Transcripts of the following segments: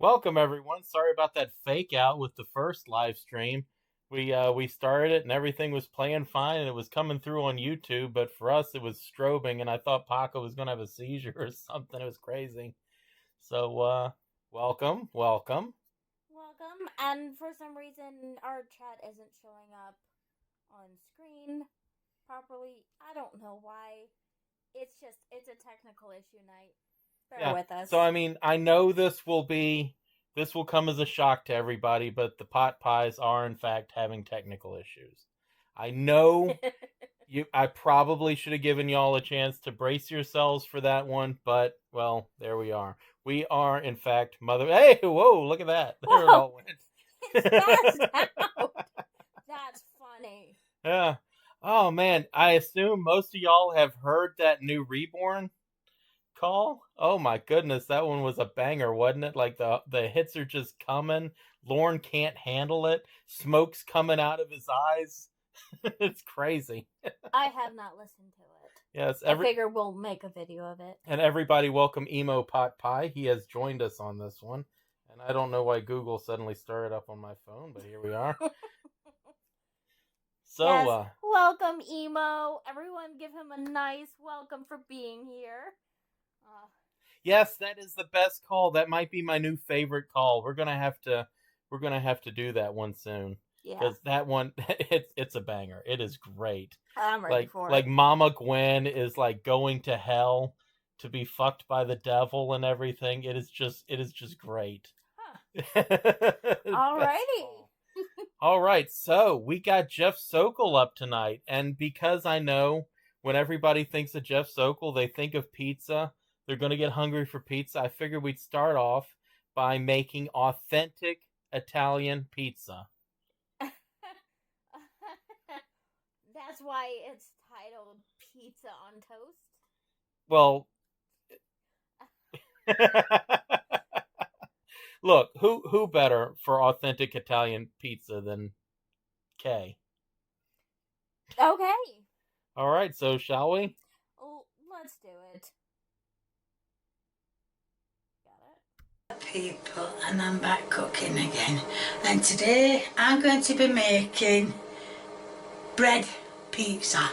Welcome everyone. Sorry about that fake out with the first live stream. We started it and everything was playing fine and it was coming through on YouTube, but for us it was strobing and I thought Paco was gonna have a seizure or something. It was crazy. So welcome. Welcome. And for some reason our chat isn't showing up on screen properly. I don't know why. It's a technical issue night. Bear with us. So I mean, I know this will come as a shock to everybody, but the pot pies are in fact having technical issues. I know I probably should have given y'all a chance to brace yourselves for that one, but well, there we are. We are in fact Hey, whoa, look at that. There it all went. It's out. That's funny. Yeah. Oh man, I assume most of y'all have heard that new Reborn call. Oh my goodness, that one was a banger, wasn't it? Like the hits are just coming. Lorne can't handle it. Smoke's coming out of his eyes. It's crazy. I have not listened to it. Yes, I figure we'll make a video of it. And everybody welcome Emo Pot Pie. He has joined us on this one. And I don't know why Google suddenly started up on my phone, but here we are. So, yes, welcome Emo. Everyone give him a nice welcome for being here. Yes, that is the best call. That might be my new favorite call. We're gonna have to do that one soon. Yeah. Because that one, it's a banger. It is great. I'm ready for it. Like Mama Gwen is like going to hell to be fucked by the devil and everything. It is just great. Huh. Alrighty. All right, so we got Jeff Sokol up tonight, and because I know when everybody thinks of Jeff Sokol, they think of pizza. They're going to get hungry for pizza. I figured we'd start off by making authentic Italian pizza. That's why it's titled Pizza on Toast? Well, look, who better for authentic Italian pizza than Kay? Okay. All right, so shall we? Oh, let's do it. People, and I'm back cooking again, and today I'm going to be making bread pizza.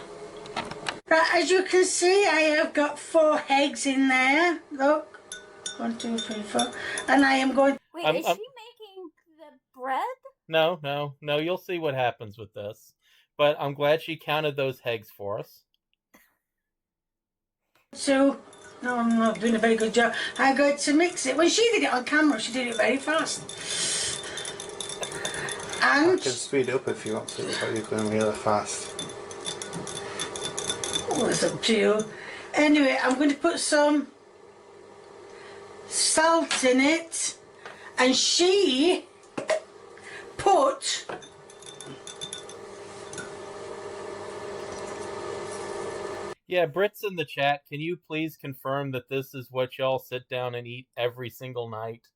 Right, as you can see, I have got 4 eggs in there. Look, 1, 2, 3, 4, and I am going. Wait, is she making the bread? No, you'll see what happens with this, but I'm glad she counted those eggs for us. So no, I'm not doing a very good job. I'm going to mix it. When she did it on camera, she did it very fast. And I can speed up if you want to, but you're going really fast. Oh, it's up to you. Anyway, I'm going to put some salt in it, and she put Yeah, Brits in the chat, can you please confirm that this is what y'all sit down and eat every single night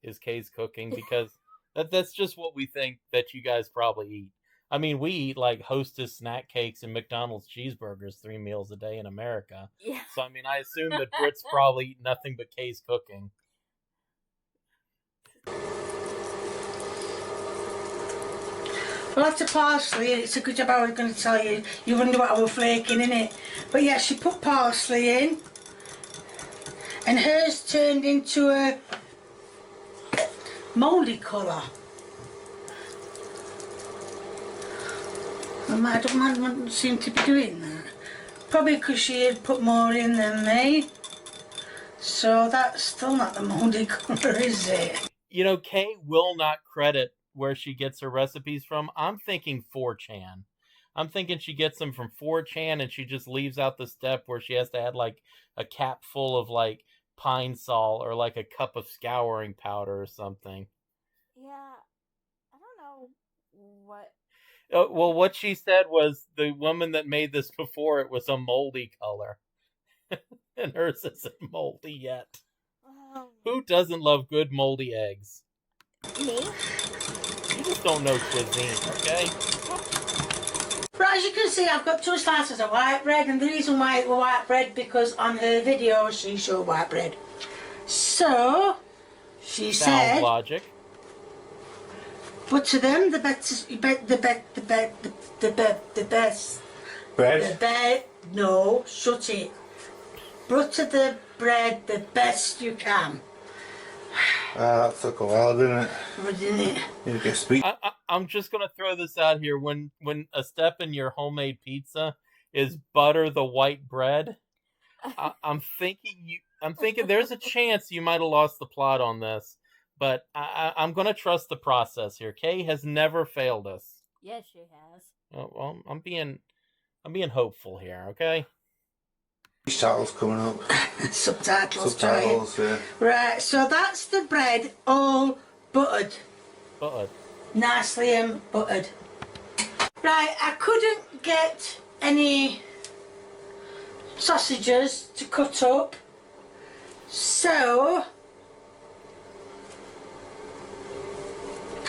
is Kay's cooking? Because that's just what we think that you guys probably eat. I mean, we eat like Hostess snack cakes and McDonald's cheeseburgers 3 meals a day in America. Yeah. So, I mean, I assume that Brits probably eat nothing but Kay's cooking. lots of parsley. It's a good job I was going to tell you. You wonder what I was flaking in it. But yeah, she put parsley in. And hers turned into a mouldy colour. I don't seem to be doing that. Probably because she had put more in than me. So that's still not the mouldy colour, is it? You know, Kay will not credit where she gets her recipes from. I'm thinking 4chan. I'm thinking she gets them from 4chan and she just leaves out the step where she has to add like a cap full of like pine sol or like a cup of scouring powder or something. Yeah, I don't know what. Well, what she said was the woman that made this before it was a moldy color. And hers isn't moldy yet. Who doesn't love good moldy eggs? Me? You just don't know cuisine, okay? Right, as you can see, I've got 2 slices of white bread, and the reason why it was white bread because on her video she showed white bread. So She Sound said, logic. butter them the best. Bread? No, shut it. Butter the bread the best you can. That took a while, didn't it? Didn't it? You get speech. I'm just gonna throw this out here. When a step in your homemade pizza is butter the white bread, I'm thinking there's a chance you might have lost the plot on this, but I'm gonna trust the process here. Kay has never failed us. Yes, she has. Oh, well, I'm being hopeful here. Okay. Subtitles coming up. Subtitles. Yeah. Right, so that's the bread all buttered. But Nicely buttered. Right, I couldn't get any sausages to cut up, so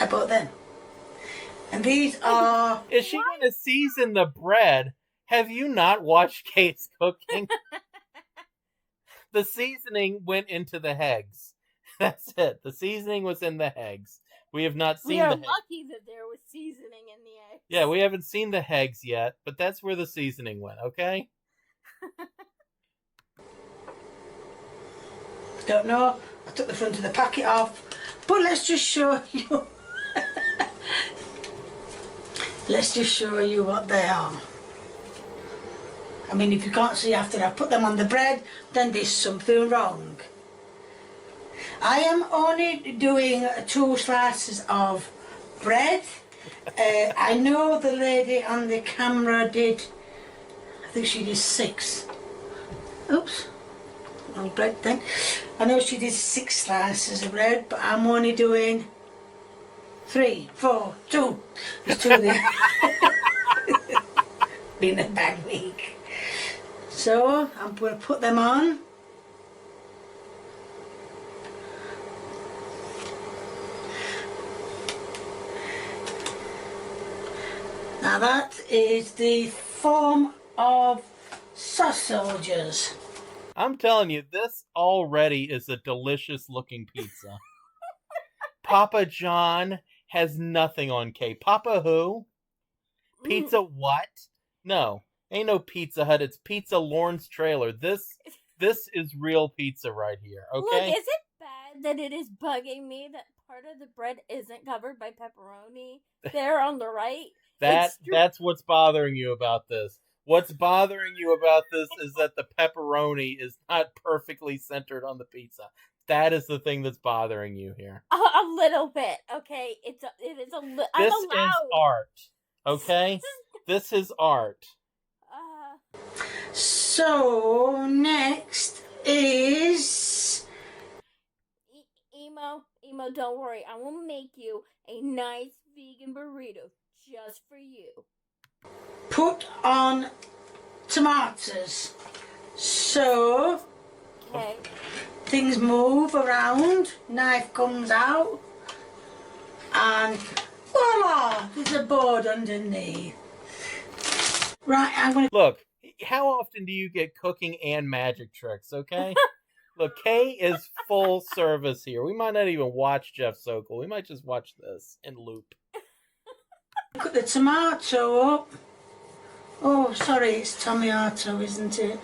I bought them. And these are... is she gonna season the bread? Have you not watched Kate's cooking? The seasoning went into the eggs. That's it. The seasoning was in the eggs. We have not seen We are the eggs. lucky that there was seasoning in the eggs. Yeah, we haven't seen the eggs yet, but that's where the seasoning went, okay? Don't know. I took the front of the packet off. But let's just show you. Let's just show you what they are. I mean, if you can't see after I put them on the bread, then there's something wrong. I am only doing 2 slices of bread. I know the lady on the camera did, I think she did 6. Oops, wrong bread thing. I know she did 6 slices of bread, but I'm only doing 3, 4, 2. There's 2 there. Been a bad week. So I'm going to put them on. Now that is the form of sausages. I'm telling you, this already is a delicious looking pizza. Papa John has nothing on Kate. Papa who? Pizza what? No, ain't no Pizza Hut. It's Pizza Lawrence Trailer. This is real pizza right here. Okay. Look, is it bad that it is bugging me that part of the bread isn't covered by pepperoni there on the right? That's what's bothering you about this. What's bothering you about this is that the pepperoni is not perfectly centered on the pizza. That is the thing that's bothering you here. A little bit, okay. It is a little. I'm This allowed. is art, okay? This is art. So next is Emo, don't worry. I will make you a nice vegan burrito just for you. put on tomatoes. So Okay. things move around, knife comes out, and voila, there's a board underneath. Right, I'm going to... Look, how often do you get cooking and magic tricks, okay? Look, Kay is full service here. We might not even watch Jeff Sokol. We might just watch this in loop. Cut the tomato up. Oh, sorry, it's tomato, isn't it?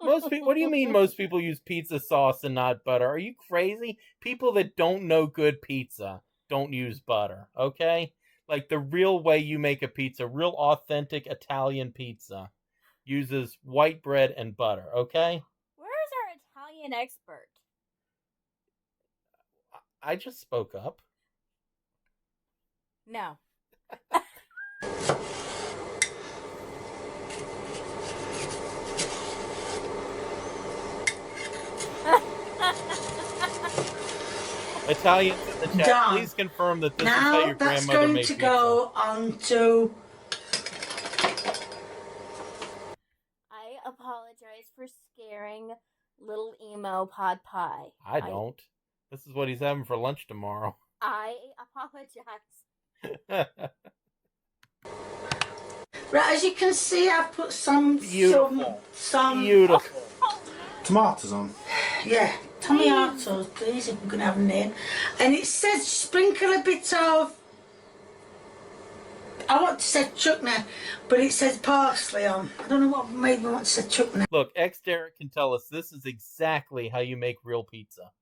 Most people, what do you mean most people use pizza sauce and not butter? Are you crazy? People that don't know good pizza don't use butter, okay? Like the real way you make a pizza, real authentic Italian pizza, uses white bread and butter, okay? Where is our Italian expert? I just spoke up. No. Italians in the chat, Done. please confirm that this is how Now your that's grandmother going made to pizza. go on to... I apologize for scaring little emo pod pie. I don't. This is what he's having for lunch tomorrow. I apologize. Right, as you can see, I've put Beautiful. some Beautiful. Tomatoes on. yeah, tomatoes, please, if we're going to have a name. And it says sprinkle a bit of, I want to say chutney, but it says parsley on. I don't know what made me want to say chutney. Look, X Derek can tell us this is exactly how you make real pizza.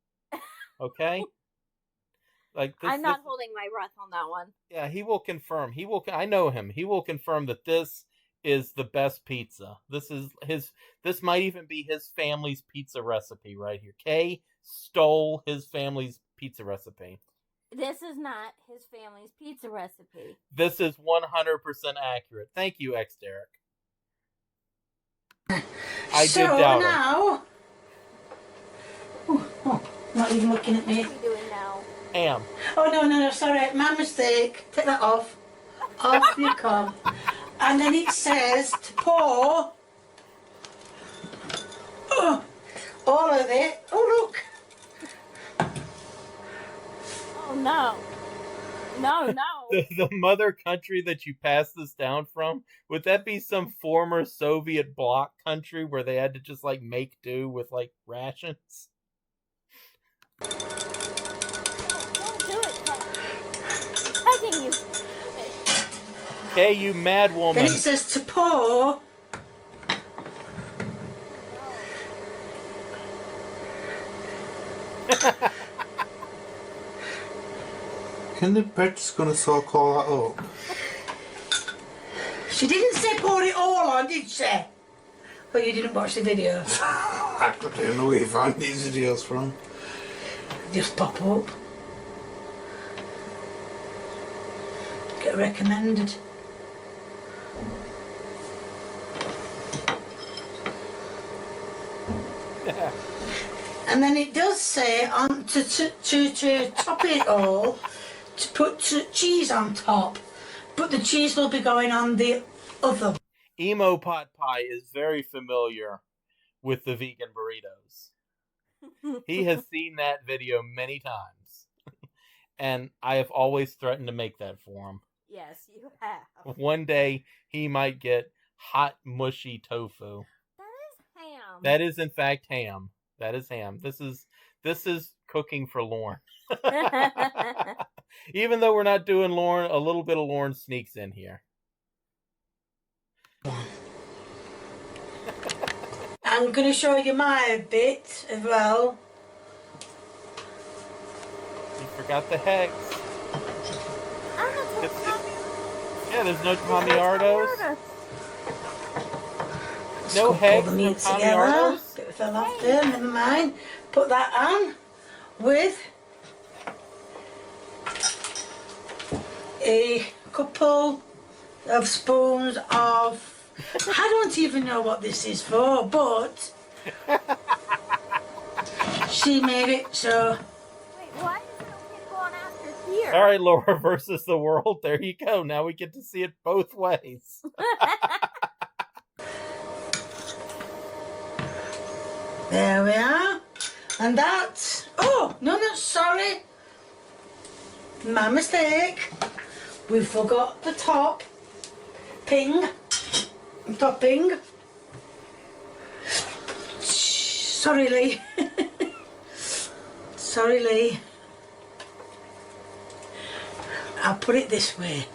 Okay? Like this, I'm not holding my breath on that one. Yeah, he will confirm. I know him. He will confirm that this is the best pizza. This might even be his family's pizza recipe right here. Kay stole his family's pizza recipe. This is not his family's pizza recipe. This is 100% accurate. Thank you, X Derek. I did doubt it. Now, not even looking at me. What are we doing now? Ham. Oh no, sorry, my mistake. Take that off. Off you come. And then it says to pour all of it. Oh look. Oh no. No. The mother country that you passed this down from, would that be some former Soviet bloc country where they had to just like make do with like rations? Don't do it, Kat. I'm begging you. Hey, you mad woman. Then it says to pour. Can the bread just gonna soak all that up? She didn't say pour it all on, did she? Well, you didn't watch the video. I don't know where you find these videos from. Just pop up. Get recommended. And then it does say on to top it all, to put cheese on top, but the cheese will be going on the other. Emo Pot Pie is very familiar with the vegan burritos. He has seen that video many times. And I have always threatened to make that for him. Yes, you have. One day he might get hot, mushy tofu. That is ham. That is in fact ham. That is ham. This is cooking for Lauren. Even though we're not doing Lauren, a little bit of Lauren sneaks in here. I'm going to show you my bit as well. You forgot the hex. Yeah, there's no Tomiardos. No hex, Put the no meat together. Tomiardos. Bit fell off there, never mind. Put that on with a couple of spoons of, I don't even know what this is for, but she made it, so. Wait, why is it okay to go on after here? All right, Laura versus the world. There you go. Now we get to see it both ways. There we are. And that's, oh, no, sorry. My mistake. We forgot the topping. Sorry, Lee. Sorry, Lee. I'll put it this way.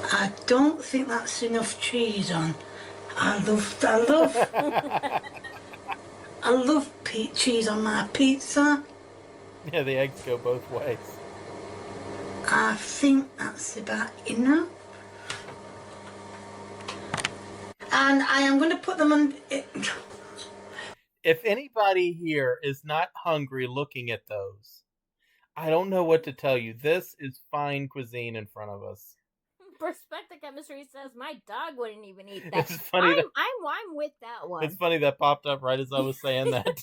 I don't think that's enough cheese on. I love cheese on my pizza. Yeah, the eggs go both ways. I think that's about enough. And I am going to put them on. If anybody here is not hungry looking at those, I don't know what to tell you. This is fine cuisine in front of us. Perspective chemistry says my dog wouldn't even eat that. It's funny I'm with that one. It's funny that popped up right as I was saying that.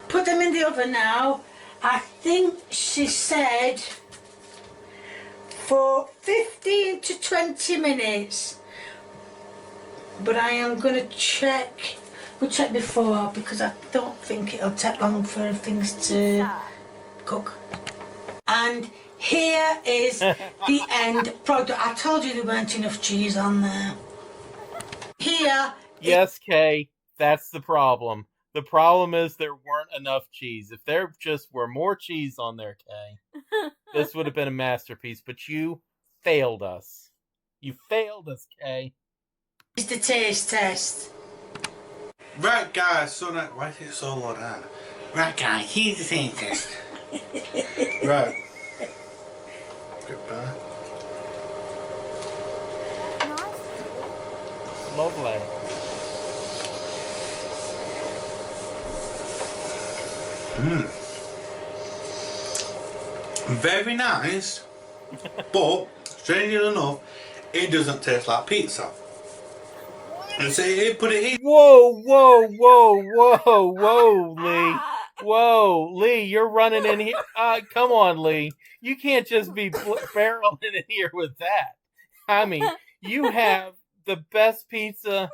Put them in the oven now. I think she said for 15 to 20 minutes. but I am going to check. We'll check before because I don't think it'll take long for things to cook. And here is the end product. I told you there weren't enough cheese on there. Here. Yes, Kay, that's the problem. The problem is there weren't enough cheese. If there just were more cheese on there, Kay, this would have been a masterpiece. But you failed us. You failed us, Kay. It's the taste test. Right, guys, so now, why is it so low down? Right, guys, here's the taste test. Right. Goodbye. Lovely. Very nice, but strangely enough, it doesn't taste like pizza. And so put it in. Whoa, Lee. Whoa, Lee, you're running in here. Come on, Lee. You can't just be barreling in here with that. I mean, you have the best pizza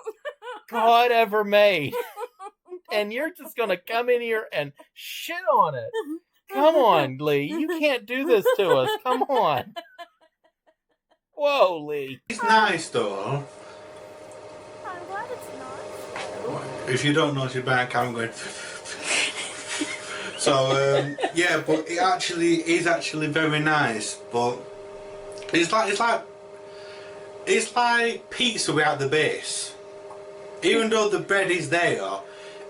God ever made. And you're just going to come in here and shit on it. Come on, Lee. You can't do this to us. Come on. Whoa, Lee. It's nice, though. I'm glad it's not. If you don't notice your bank, I'm going. So yeah, but it actually is actually very nice. But it's like pizza without the base. Even though the bread is there,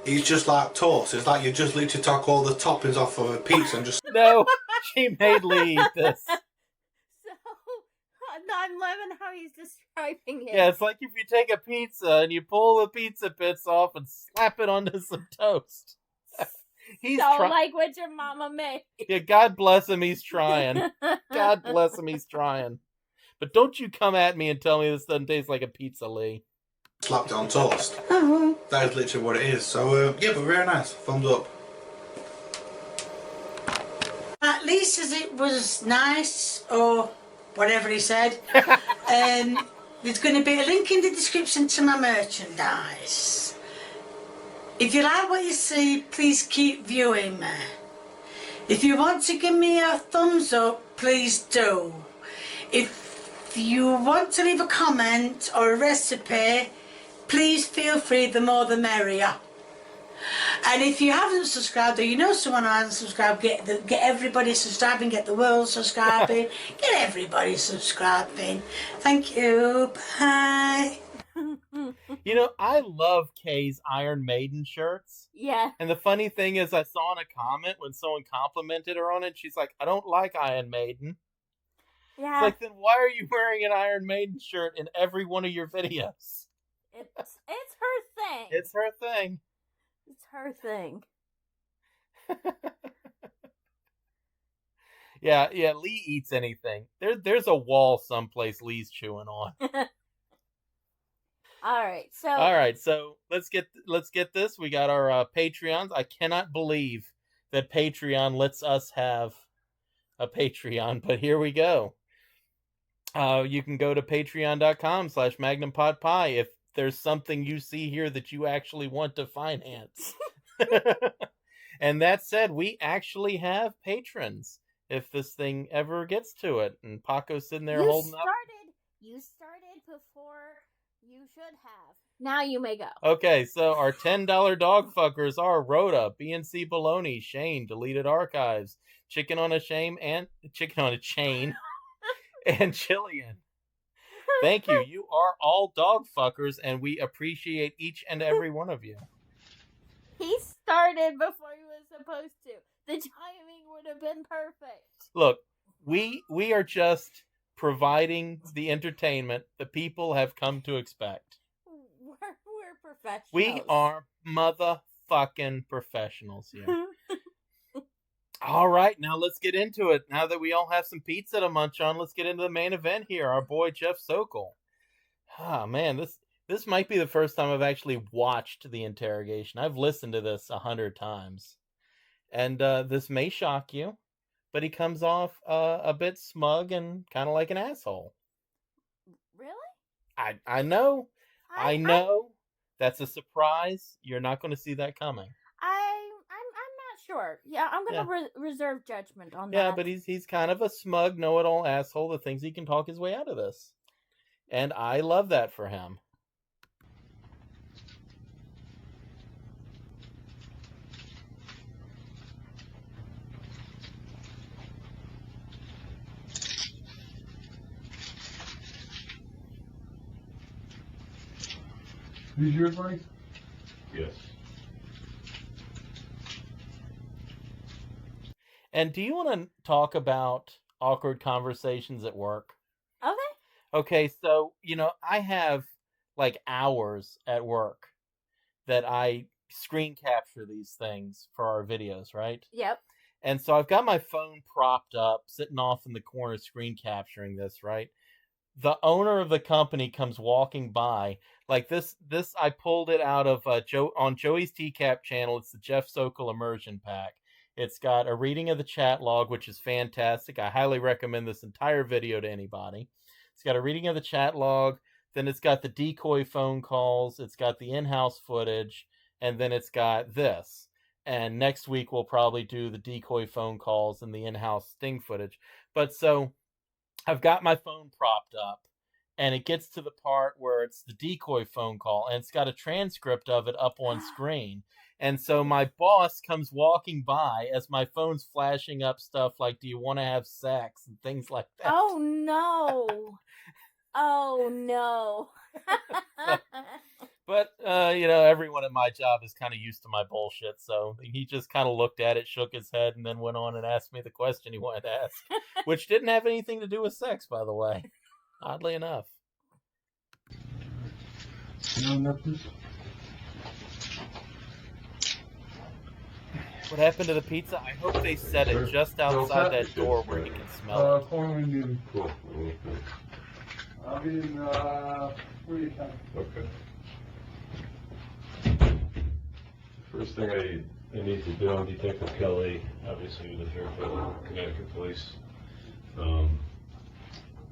it's just like toast. It's like you just literally took all the toppings off of a pizza and just. No, she made Lee eat this. So, I'm loving how he's describing it. Yeah, it's like if you take a pizza and you pull the pizza bits off and slap it onto some toast. He's like what your mama made. Yeah, God bless him, he's trying. God bless him, he's trying. But don't you come at me and tell me this doesn't taste like a pizza, Lee. Slapped it on toast. That is literally what it is. So yeah, but very nice. Thumbs up. At least as it was nice, or whatever he said. There's going to be a link in the description to my merchandise. If you like what you see, please keep viewing me. If you want to give me a thumbs up, please do. If you want to leave a comment or a recipe, please feel free, the more the merrier. And if you haven't subscribed or you know someone who hasn't subscribed, get everybody subscribing, get the world subscribing, get everybody subscribing. Thank you. Bye. You know, I love Kay's Iron Maiden shirts. Yeah. And the funny thing is, I saw in a comment when someone complimented her on it, she's like, I don't like Iron Maiden. Yeah. It's like, then why are you wearing an Iron Maiden shirt in every one of your videos? It's her thing. It's her thing. It's her thing. Yeah, Lee eats anything. There's a wall someplace Lee's chewing on. All right, so let's get this. We got our Patreons. I cannot believe that Patreon lets us have a Patreon, but here we go. You can go to patreon.com/magnumpotpie if there's something you see here that you actually want to finance. And that said, we actually have patrons if this thing ever gets to it. And Paco's sitting there holding up. You started before you should have. Now you may go. Okay, so our $10 dog fuckers are Rhoda, BNC Baloney, Shane, Deleted Archives, Chicken on a Chain, and Chillian. Thank you. You are all dog fuckers, and we appreciate each and every one of you. He started before he was supposed to. The timing would have been perfect. Look, we are just providing the entertainment the people have come to expect. We're professionals. We are motherfucking professionals here. All right, now let's get into it. Now that we all have some pizza to munch on, let's get into the main event here. Our boy Jeff Sokol. Ah, man, this might be the first time I've actually watched the interrogation. I've listened to this 100 times. And this may shock you, but he comes off a bit smug and kind of like an asshole. Really? I know. I know that's a surprise. You're not going to see that coming. I'm not sure. Yeah, I'm gonna reserve judgment on that. Yeah, but he's kind of a smug, know-it-all asshole that thinks he can talk his way out of this, and I love that for him. Is your advice? Yes. And do you want to talk about awkward conversations at work? Okay. Okay, so, I have like hours at work that I screen capture these things for our videos, right? Yep. And so I've got my phone propped up, sitting off in the corner screen capturing this, right? The owner of the company comes walking by. Like this I pulled it out of on Joey's TCAP channel. It's the Jeff Sokol Immersion Pack. It's got a reading of the chat log, which is fantastic. I highly recommend this entire video to anybody. It's got a reading of the chat log, then it's got the decoy phone calls, it's got the in-house footage, and then it's got this. And next week we'll probably do the decoy phone calls and the in-house sting footage. But so I've got my phone propped up, and it gets to the part where it's the decoy phone call, and it's got a transcript of it up on screen. And so my boss comes walking by as my phone's flashing up stuff like, do you want to have sex? And things like that. Oh, no. Oh, no. But, everyone at my job is kind of used to my bullshit, so he just kind of looked at it, shook his head, and then went on and asked me the question he wanted to ask, which didn't have anything to do with sex, by the way, oddly enough. No, nothing. What happened to the pizza? I hope they set it just outside that door where he can smell it. Cool. I'll be in 3 o'clock. Okay. First thing I need to do, I'm Detective Kelly, obviously with the Fairfield, Connecticut Police. I'm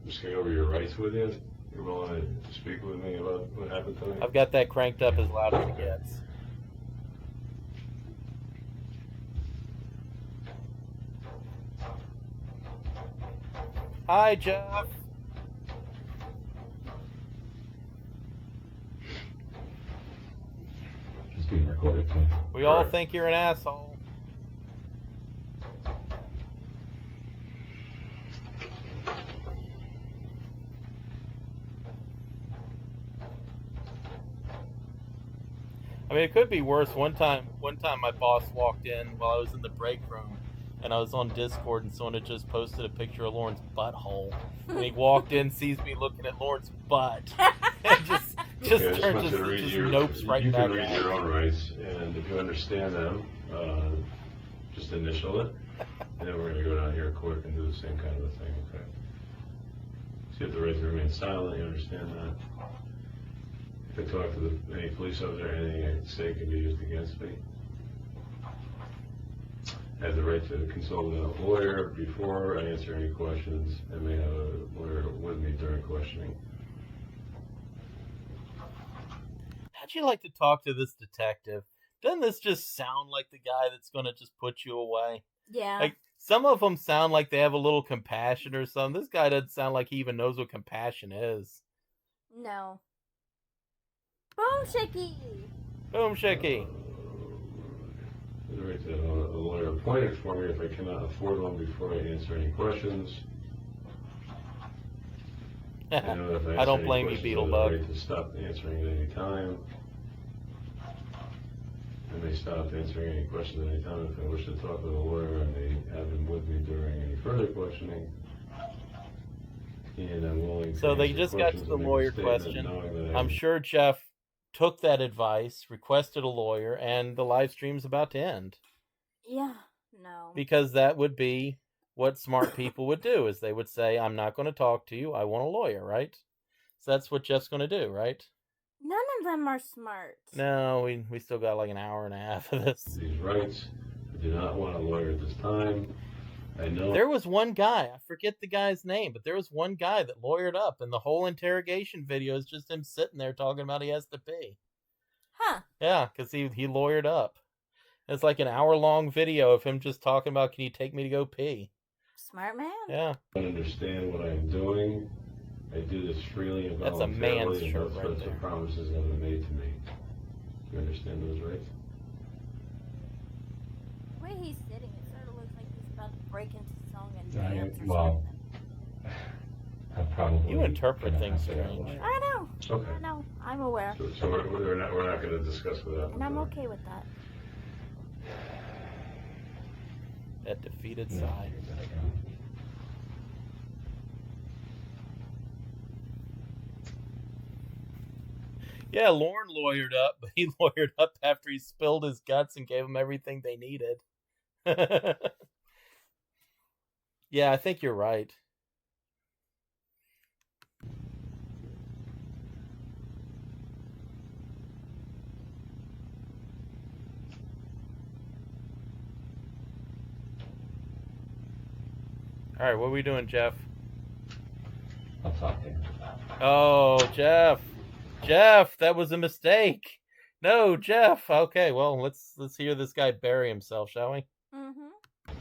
just going over your rights with you. You're willing to speak with me about what happened tonight? I've got that cranked up as loud as it gets. Hi, Jeff. Just being recorded. We all think you're an asshole. I mean, it could be worse. One time my boss walked in while I was in the break room, and I was on Discord, and someone had just posted a picture of Lauren's butthole. And he walked in, sees me looking at Lauren's nopes right back. You can read your own rights, and if you understand them, just initial it, and then we're going to go down here quick and do the same kind of a thing, okay? So you have the right to remain silent, you understand that? If I talk to any police officer, anything I say can be used against me. I have the right to consult with a lawyer before I answer any questions, and may have a lawyer with me during questioning. How'd you like to talk to this detective? Doesn't this just sound like the guy that's going to just put you away? Yeah. Like, some of them sound like they have a little compassion or something. This guy doesn't sound like he even knows what compassion is. No. Boom shaky! Boom shaky! The right to have a lawyer appointed for me if I cannot afford one before I answer any questions. I don't blame you, Beetlebug. I have the right to stop answering at any time. I may stop answering any questions at any time if I wish to talk with a lawyer. I may have him with me during any further questioning. And I'm willing to So they just got to the lawyer question. I'm sure Jeff took that advice, requested a lawyer, and the live stream's about to end. Yeah, no. Because that would be what smart people would do, is they would say, I'm not going to talk to you, I want a lawyer, right? So that's what Jeff's going to do, right? None of them are smart. No, we still got like an hour and a half of this. These rights, I do not want a lawyer at this time. I know. There was one guy, I forget the guy's name, but there was one guy that lawyered up, and the whole interrogation video is just him sitting there talking about he has to pee. Huh. Yeah, because he lawyered up. It's like an hour-long video of him just talking about, can you take me to go pee? Smart man. Yeah. I don't understand what I'm doing. I do this freely and That's a voluntarily, man's and shirt those right sorts there. of promises have been made to me. Do you understand those rights? The way he's sitting, it sort of looks like he's about to break into song and I- dance or well, something. I probably. You interpret gonna things have to strange. that way. I know. Okay. I know. I'm aware. So we're not going to discuss what happened. And I'm okay with that. That defeated No, side. you gotta go. Yeah, Lorne lawyered up, but he lawyered up after he spilled his guts and gave them everything they needed. Yeah, I think you're right. All right, what are we doing, Jeff? I'll talk to you. Oh, Jeff. Jeff, that was a mistake. No, Jeff. Okay, well, let's hear this guy bury himself, shall we? Mm-hmm.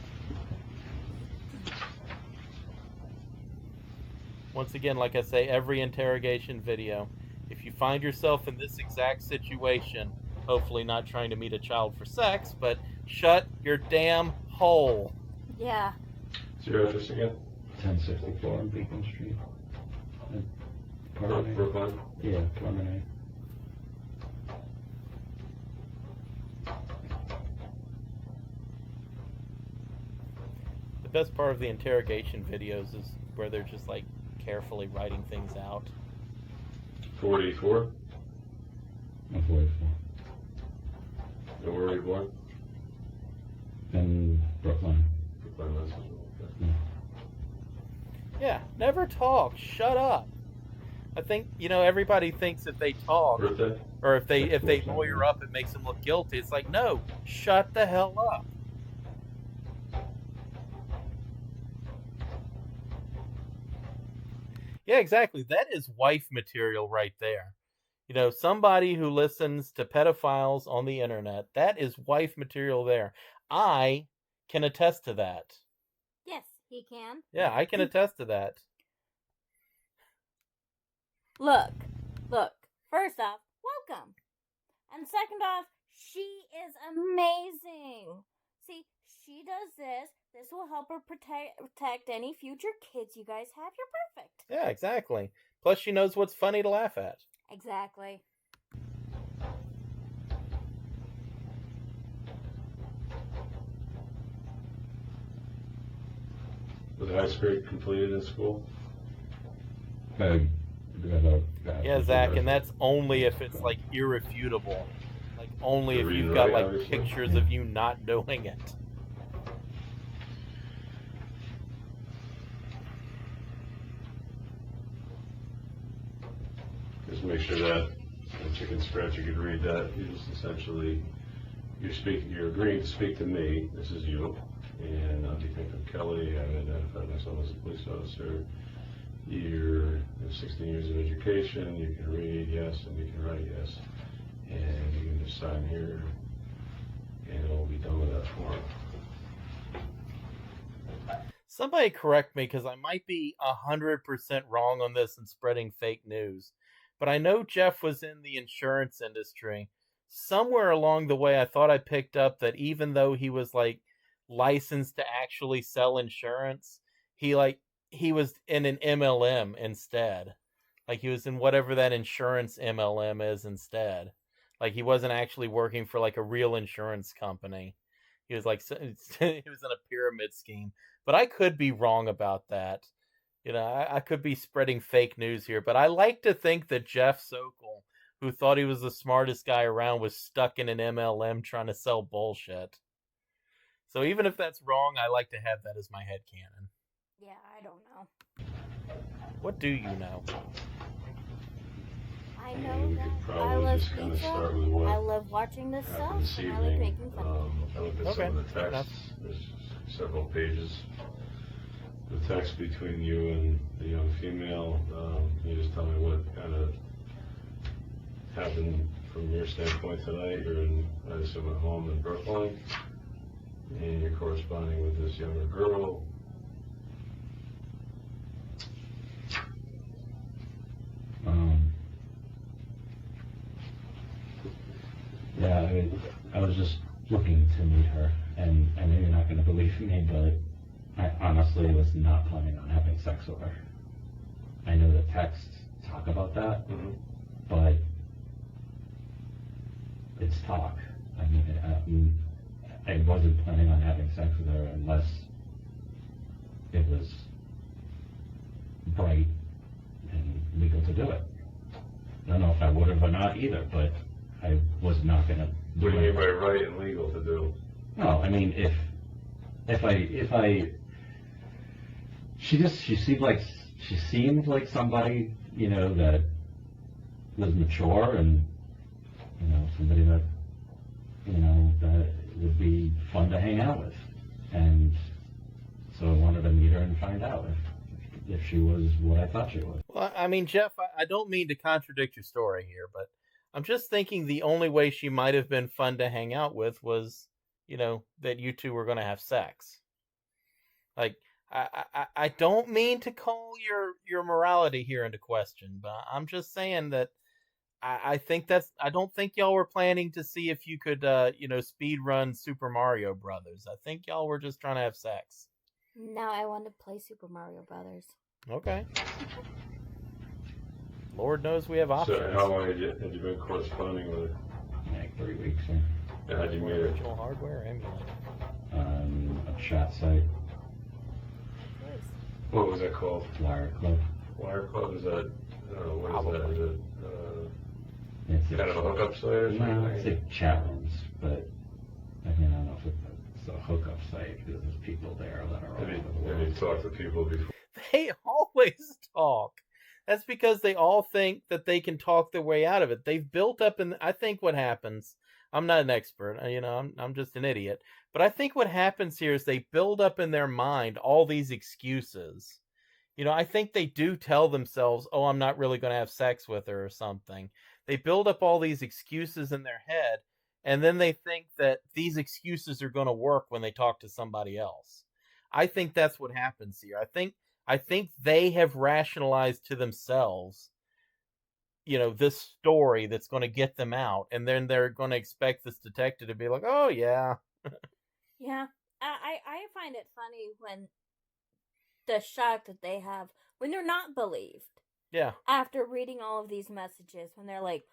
Once again, like I say, every interrogation video, if you find yourself in this exact situation, hopefully not trying to meet a child for sex, but shut your damn hole. Yeah. What's your address again? 1064 on Beacon Street. Promenade. Brooklyn? Yeah, Promenade. The best part of the interrogation videos is where they're just like carefully writing things out. 484? I'm 44. And where were you born? In Brooklyn. Brooklyn, Massachusetts. Yeah. Yeah, never talk. Shut up. I think, everybody thinks if they talk Birthday? or if they lawyer up, it makes them look guilty. It's like, no, shut the hell up. Yeah, exactly. That is wife material right there. Somebody who listens to pedophiles on the internet, that is wife material there. I can attest to that. Yes, he can. Yeah, I can attest to that. Look. First off, welcome. And second off, she is amazing. See, she does this. This will help her protect any future kids you guys have. You're perfect. Yeah, exactly. Plus, she knows what's funny to laugh at. Exactly. Was high school completed in school? Yeah, Zach, and that's only if it's like irrefutable. Like only if you've got like pictures of you not doing it. Just make sure that the chicken scratch, you could read that. You just essentially, you're agreeing to speak to me. This is you. And on behalf of Kelly, I identified myself as a police officer. You have 16 years of education. You can read yes, and you can write yes. And you can just sign here, and it'll be done with that form. Somebody correct me, because I might be 100% wrong on this and spreading fake news. But I know Jeff was in the insurance industry. Somewhere along the way, I thought I picked up that even though he was like licensed to actually sell insurance, he was in an MLM instead. Like he was in whatever that insurance MLM is instead. Like he wasn't actually working for like a real insurance company. He was like he was in a pyramid scheme. But I could be wrong about that. I could be spreading fake news here, but I like to think that Jeff Sokol, who thought he was the smartest guy around, was stuck in an MLM trying to sell bullshit. So even if that's wrong, I like to have that as my headcanon. Yeah, I don't know. What do you know? I know We that could I probably love just kind of pizza. start with what I love watching this stuff. happened this And I like evening. making fun of it. I looked at Okay, some of the fair enough. texts. There's several pages of text between you and the young female. Can you just tell me what kind of happened from your standpoint tonight? You're in, I assume, at home in Brooklyn, and you're corresponding with this younger girl. Yeah, I was just looking to meet her, and I know you're not going to believe me, but I honestly was not planning on having sex with her. I know the texts talk about that, but it's talk. I mean, I wasn't planning on having sex with her unless it was bright and legal to do it. I don't know if I would have or not either, but I was not going to do it. What do you mean by right and legal to do? No, I mean, she seemed like somebody, you know, that was mature and, you know, somebody that, you know, that would be fun to hang out with. And so I wanted to meet her and find out if she was what I thought she was. Well, I mean, Jeff, I don't mean to contradict your story here, but I'm just thinking the only way she might have been fun to hang out with was, you know, that you two were going to have sex. Like, I don't mean to call your morality here into question, but I'm just saying that I don't think y'all were planning to see if you could, you know, speed run Super Mario Brothers. I think y'all were just trying to have sex. No, I want to play Super Mario Brothers. Okay. Lord knows we have options. So how long had you been corresponding with her? Like 3 weeks. And how'd you meet her? Original hardware or emulator? A chat site, What was that called? Wire Club. Wire Club? Is that, what is that? Is it It's kind of a hookup site or something? No, it's like chat rooms, but I mean, I don't know if it's a hookup site because there's people there that are all over the Have world. you talked to people before? They always talk. That's because they all think that they can talk their way out of it. They've built up I think what happens, I'm not an expert, you know, I'm just an idiot, but I think what happens here is they build up in their mind all these excuses. You know, I think they do tell themselves, oh, I'm not really going to have sex with her or something. They build up all these excuses in their head, and then they think that these excuses are going to work when they talk to somebody else. I think that's what happens here. I think they have rationalized to themselves, you know, this story that's going to get them out, and then they're going to expect this detective to be like, oh, yeah. Yeah, I find it funny when the shock that they have when they're not believed. Yeah. After reading all of these messages, when they're like,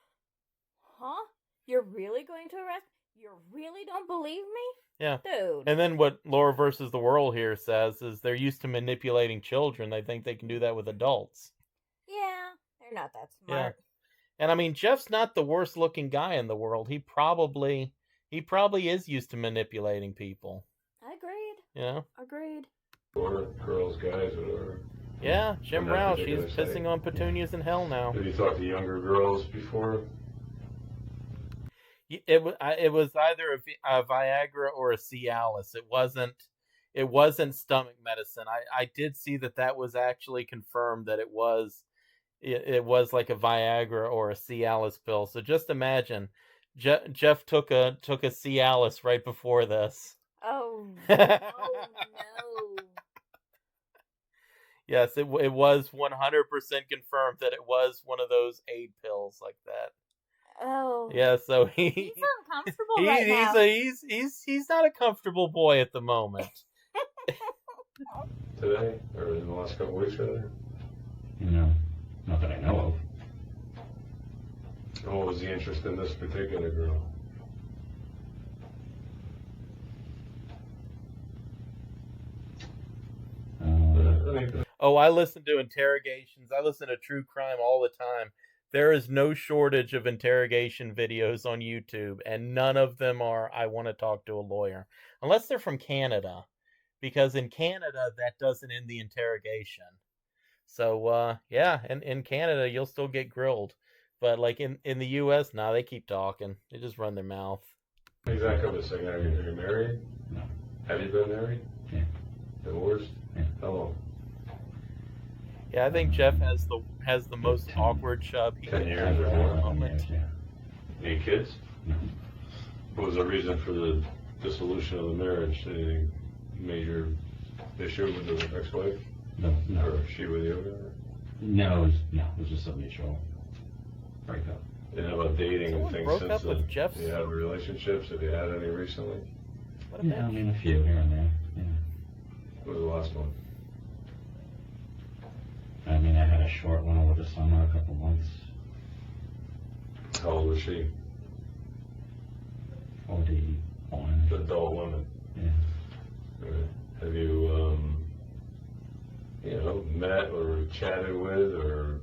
huh? You're really going to arrest me? You really don't believe me? Yeah. Dude. And then what Laura versus the World here says is they're used to manipulating children. They think they can do that with adults. Yeah, they're not that smart. Yeah. And I mean, Jeff's not the worst looking guy in the world. He probably is used to manipulating people. Agreed. You know? Agreed. Or girls, guys, whatever. Yeah, Jim On that Rouse, she's particular pissing site. on petunias in hell now. Have you talked to younger girls before? It was either a Viagra or a Cialis. It wasn't stomach medicine. I did see that was actually confirmed that it was like a Viagra or a Cialis pill. So just imagine, Jeff took a Cialis right before this. Oh, oh no. Yes, it was 100% confirmed that it was one of those aid pills like that. Oh. Yeah, so He's uncomfortable right now. He's not a comfortable boy at the moment. Today? Or in the last couple weeks, rather? No, not that I know of. And what was the interest in this particular girl? Oh, I listen to interrogations. I listen to true crime all the time. There is no shortage of interrogation videos on YouTube, and none of them are, I want to talk to a lawyer. Unless they're from Canada, because in Canada, that doesn't end the interrogation. So, yeah, in Canada, you'll still get grilled. But, like, in the U.S., nah, they keep talking. They just run their mouth. Exactly. Up a second. Are you married? No. Have you been married? Yeah. Divorced? Yeah. How long? Yeah, I think Jeff has the most 10 awkward shove he 10 could years have or at more. the 11 moment. years, yeah. Any kids? No. What was the reason for the dissolution of the marriage? Any major issue with the ex-wife? No. Or she with you? No, it was just a mutual breakup. And how about dating and Someone things broke since up with then? Jeff's- Do you have relationships? Have you had any recently? What a Yeah, I bitch. mean, a few here and there. Yeah. What was the last one? I mean, I had a short one over the summer, a couple months. How old was she? 41. The adult woman. Yeah. Right. Have you, met or chatted with or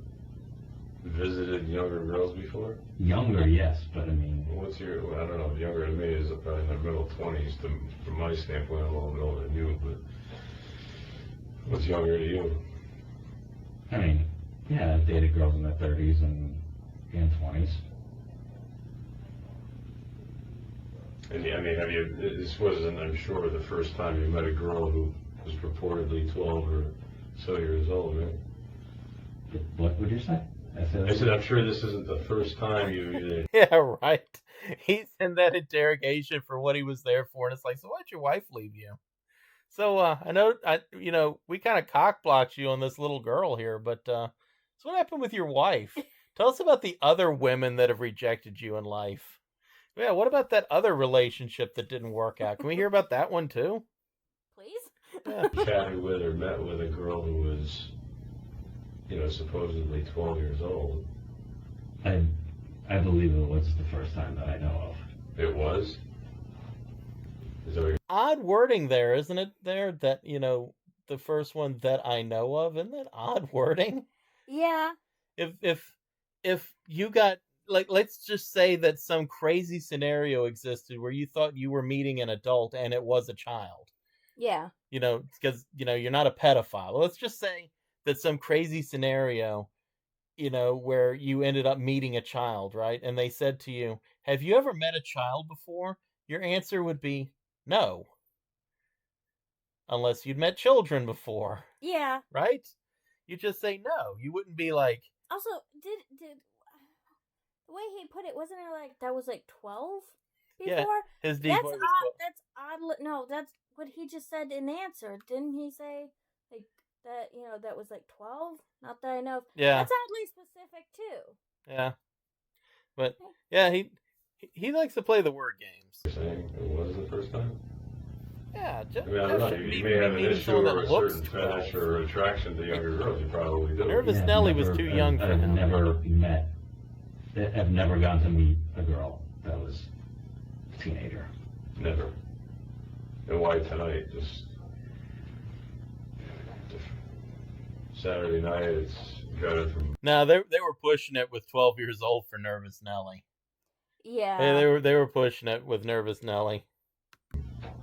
visited younger girls before? Younger, yes, but I mean, What's your, I don't know, younger than me is probably in their middle 20s. From my standpoint, I'm a little bit older than you, but what's younger to you? I mean, yeah, I've dated girls in their 30s and 20s. And I mean, this wasn't, I'm sure, the first time you met a girl who was purportedly 12 or so years old, right? What would you say? I said, I'm sure this isn't the first time you either. Yeah, right. He's in that interrogation for what he was there for, and it's like, so why'd your wife leave you? So I know, we kind of cock blocked you on this little girl here, but so what happened with your wife? Tell us about the other women that have rejected you in life. Yeah, what about that other relationship that didn't work out? Can we hear about that one too? Please? Yeah. Chatted with or met with a girl who was, supposedly 12 years old. I believe it was the first time that I know of. It was? Is that what you're... Odd wording there, isn't it? There that the first one that I know of, isn't that odd wording? Yeah. If you got, like, let's just say that some crazy scenario existed where you thought you were meeting an adult and it was a child. Yeah. Because you're not a pedophile. Let's just say that some crazy scenario, where you ended up meeting a child, right? And they said to you, "Have you ever met a child before?" Your answer would be no. Unless you'd met children before, Yeah. right? You just say no. You wouldn't be like, Also, did the way he put it, wasn't it like that was like 12 before? Yeah, his That's decoy was odd. 12. That's odd. No, that's what he just said in answer. Didn't he say like that? That was like 12. Not that I know. Yeah. That's oddly specific too. Yeah. But yeah, he likes to play the word games. saying it was the first time? Yeah, I mean, I don't know. You may have an issue or a certain fetish or attraction to younger girls. You probably do. Nervous Yeah, Nelly was too young for I've him. I've never gone to meet a girl that was a teenager. Never. And why tonight? Just Saturday night. It's got it from. No, they were pushing it with 12 years old for Nervous Nelly. Yeah. They were pushing it with Nervous Nelly.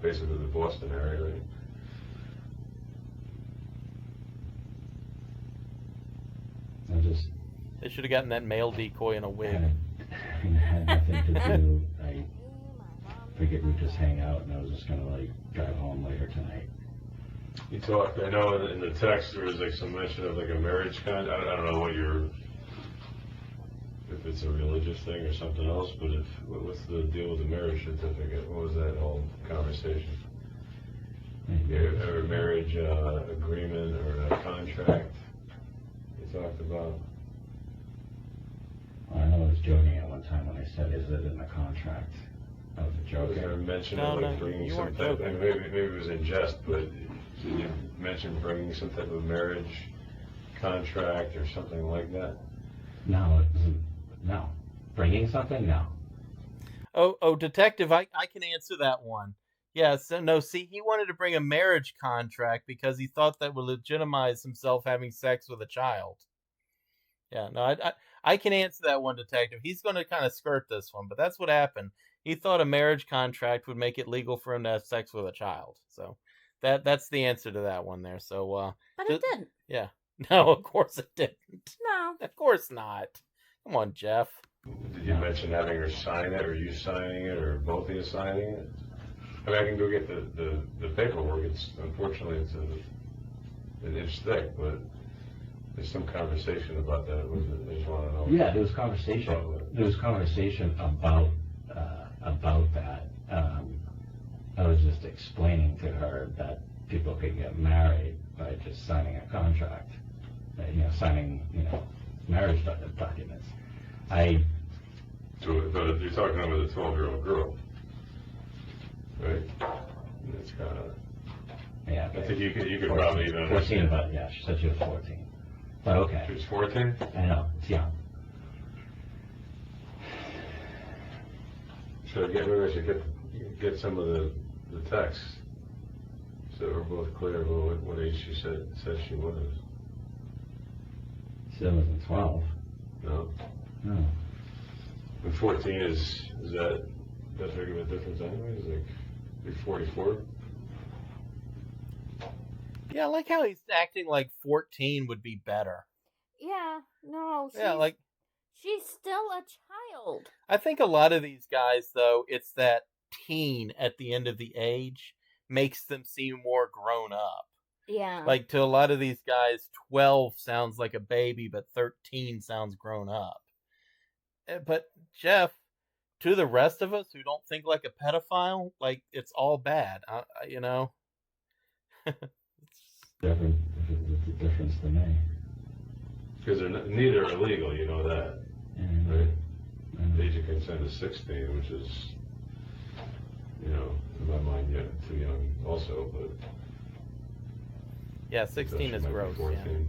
Basically the Boston area, right? They should have gotten that male decoy in a wig. Had nothing to do. I figured we'd just hang out, and I was just gonna drive home later tonight. You talked, I know in the text there was some mention of a marriage contract. I don't know if it's a religious thing or something else, but what's the deal with the marriage certificate? What was that whole conversation? Or a marriage agreement or a contract you talked about? Well, I know I was joking at one time when I said, "Is it in the contract?" I was Was there a joking. mention No, of bringing you some weren't type? joking. Maybe it was in jest, but did you mention bringing some type of marriage contract or something like that? No, it wasn't. No, bringing something. No. Oh, detective, I can answer that one. Yeah, so no, see, he wanted to bring a marriage contract because he thought that would legitimize himself having sex with a child. Yeah, no, I can answer that one, detective. He's going to kind of skirt this one, but that's what happened. He thought a marriage contract would make it legal for him to have sex with a child. So that's the answer to that one there. So But it didn't. Yeah. No, of course it didn't. No. Of course not. Come on, Jeff. Did you mention having her sign it, or you signing it, or both of you signing it? I mean, I can go get the paperwork. Unfortunately, it's an inch thick, but there's some conversation about that. I just want to know. Yeah, there was conversation. There was conversation about that. I was just explaining to her that people could get married by just signing a contract, signing marriage documents. So, but you're talking about a 12-year-old girl, right? It's kind of. Yeah. I think you could probably even 14, but yeah, she said she was 14. But okay. She was 14? I know, it's young. Maybe I should get some of the texts, so we're both clear about what age she said she was. She wasn't 12. No. No. And 14 is that big of a difference anyway? Is like you're 44? Yeah, I like how he's acting like 14 would be better. Yeah, no, she's still a child. I think a lot of these guys, though, it's that teen at the end of the age makes them seem more grown up. Yeah. Like, to a lot of these guys, 12 sounds like a baby, but 13 sounds grown up. But, Jeff, to the rest of us who don't think like a pedophile, like, it's all bad, Different, it's a difference to me. Because neither are illegal, you know that, right? The age of consent is 16, which is, in my mind, too young also, but... Yeah, 16 is gross, 14.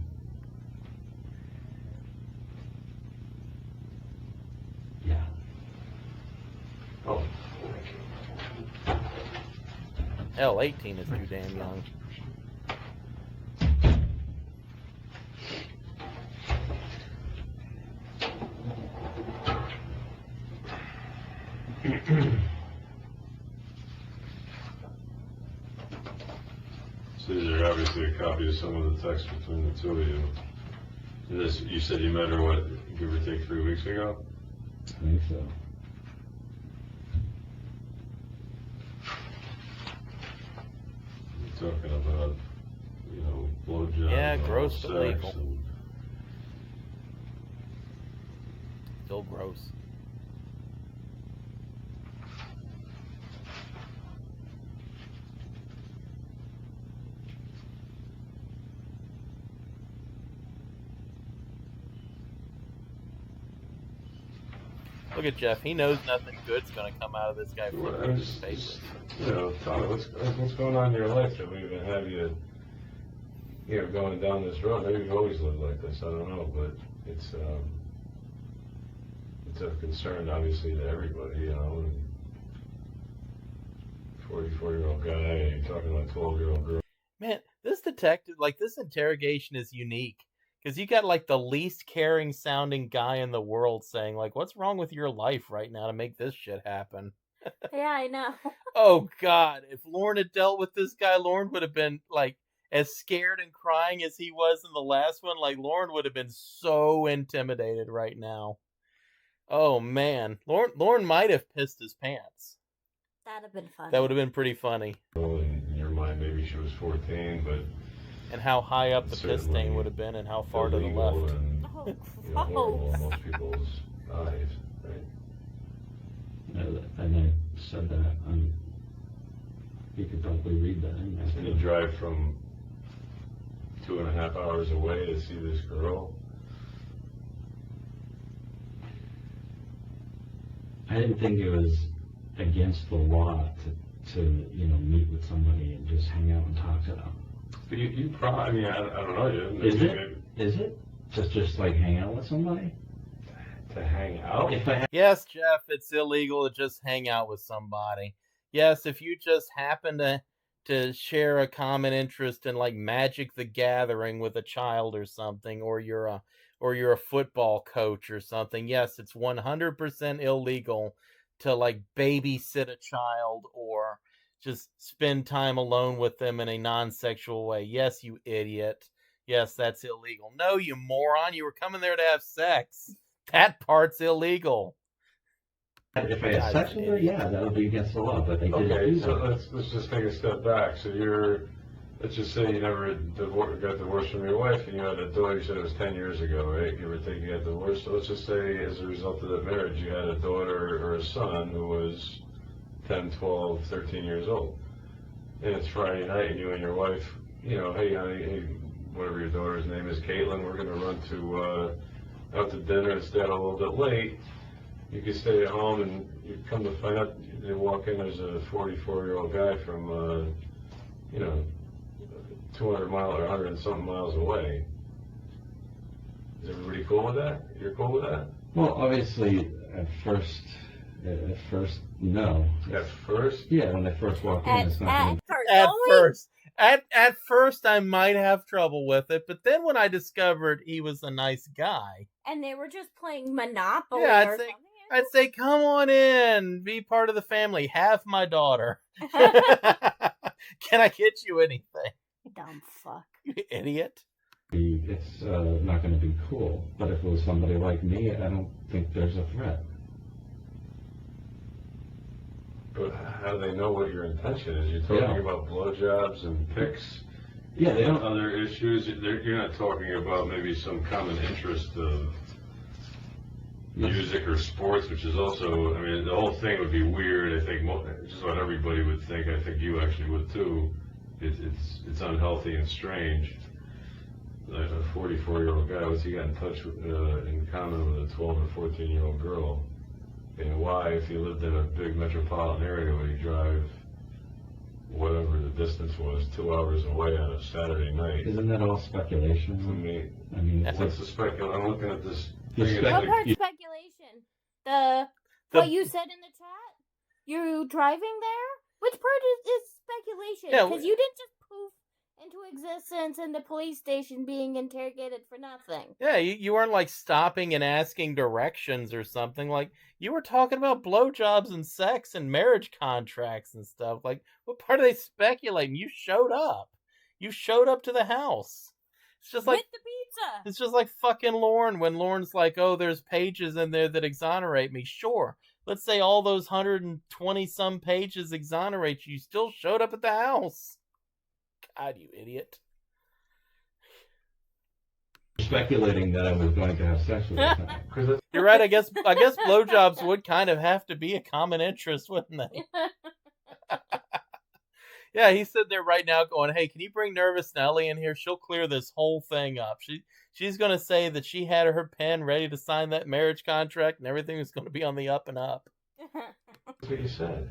Yeah. Oh. Hell, 18 is too damn young. So these are obviously a copy of some of the text between the two of you. You said you met her, give or take 3 weeks ago? I think so. You're talking about, blowjobs. Yeah, gross but sex legal. and... Still gross. Look at Jeff. He knows nothing good's going to come out of this guy flipping his papers. Tommy, what's going on in your life that we even have you, going down this road? Maybe you've always lived like this. I don't know, but it's of concern, obviously, to everybody. 44-year-old guy, and you're talking like 12-year-old girl. Man, this detective, this interrogation is unique. Because you got, the least caring sounding guy in the world saying, what's wrong with your life right now to make this shit happen? Yeah, I know. Oh, God. If Lauren had dealt with this guy, Lauren would have been, as scared and crying as he was in the last one. Lauren would have been so intimidated right now. Oh, man. Lauren might have pissed his pants. That'd have been fun. That would have been pretty funny. In your mind, maybe she was 14, but... And how high up the piss stain would have been and how far to the left. And, horrible in most people's eyes, right? And I said that, you could probably read that in there. And you drive from 2.5 hours away to see this girl. I didn't think it was against the law to meet with somebody and just hang out and talk to them. But you probably, I don't know. Is it? Just hang out with somebody? To hang out? Yes, Jeff, it's illegal to just hang out with somebody. Yes, if you just happen to share a common interest in Magic the Gathering with a child or something, or you're a football coach or something, yes, it's 100% illegal to babysit a child or just spend time alone with them in a non-sexual way. Yes, you idiot. Yes, that's illegal. No, you moron. You were coming there to have sex. That part's illegal. If I had sex with her, yeah, that would be against the law, but they didn't Okay, do so that. let's just take a step back. So let's just say you never got divorced from your wife, and you had a daughter. You said it was 10 years ago, right? Give or take, you got divorced. So let's just say, as a result of that marriage, you had a daughter or a son who was 10, 12, 13 years old. And it's Friday night, and you and your wife, hey, honey, hey, whatever your daughter's name is, Caitlin, we're going to run out to dinner and stay out a little bit late. You can stay at home, and you come to find out, they walk in, there's a 44-year-old guy from, 200 miles or 100 and something miles away. Is everybody cool with that? You're cool with that? Well, obviously, at first, no. At first? Yeah, when they first walk in, it's not going to... At first, I might have trouble with it, but then when I discovered he was a nice guy, and they were just playing Monopoly I'd say, come on in, be part of the family, have my daughter. Can I get you anything? Dumb fuck. You idiot. It's not going to be cool. But if it was somebody like me, I don't think there's a threat. But how do they know what your intention is? You're talking about blowjobs and pics. Yeah, they don't. Other issues. You're not talking about maybe some common interest of music or sports, which is also, I mean, the whole thing would be weird. I think just about everybody would think. I think you actually would too. It's unhealthy and strange. Like a 44-year-old guy, what's he got in touch with, in common with a 12 or 14-year-old girl? And why, if you lived in a big metropolitan area, would he drive whatever the distance was 2 hours away on a Saturday night? Isn't that all speculation? I mean, what's the speculation? I'm looking at this. What part's speculation? What you said in the chat? You driving there? Which part is speculation? Because you didn't just poof into existence in the police station being interrogated for nothing. Yeah, you weren't like stopping and asking directions or something. Like, you were talking about blowjobs and sex and marriage contracts and stuff. Like, what part are they speculating? You showed up. You showed up to the house. It's just like with the pizza. It's just like fucking Lauren when Lauren's like, oh, there's pages in there that exonerate me. Sure. Let's say all those 120 some pages exonerate you. You still showed up at the house. God, you idiot. Speculating that I was going to have sex with her. You're right. I guess blowjobs would kind of have to be a common interest, wouldn't they? Yeah, he's sitting there right now going, hey, can you bring Nervous Nelly in here? She'll clear this whole thing up. She's going to say that she had her pen ready to sign that marriage contract and everything was going to be on the up and up. That's what you said.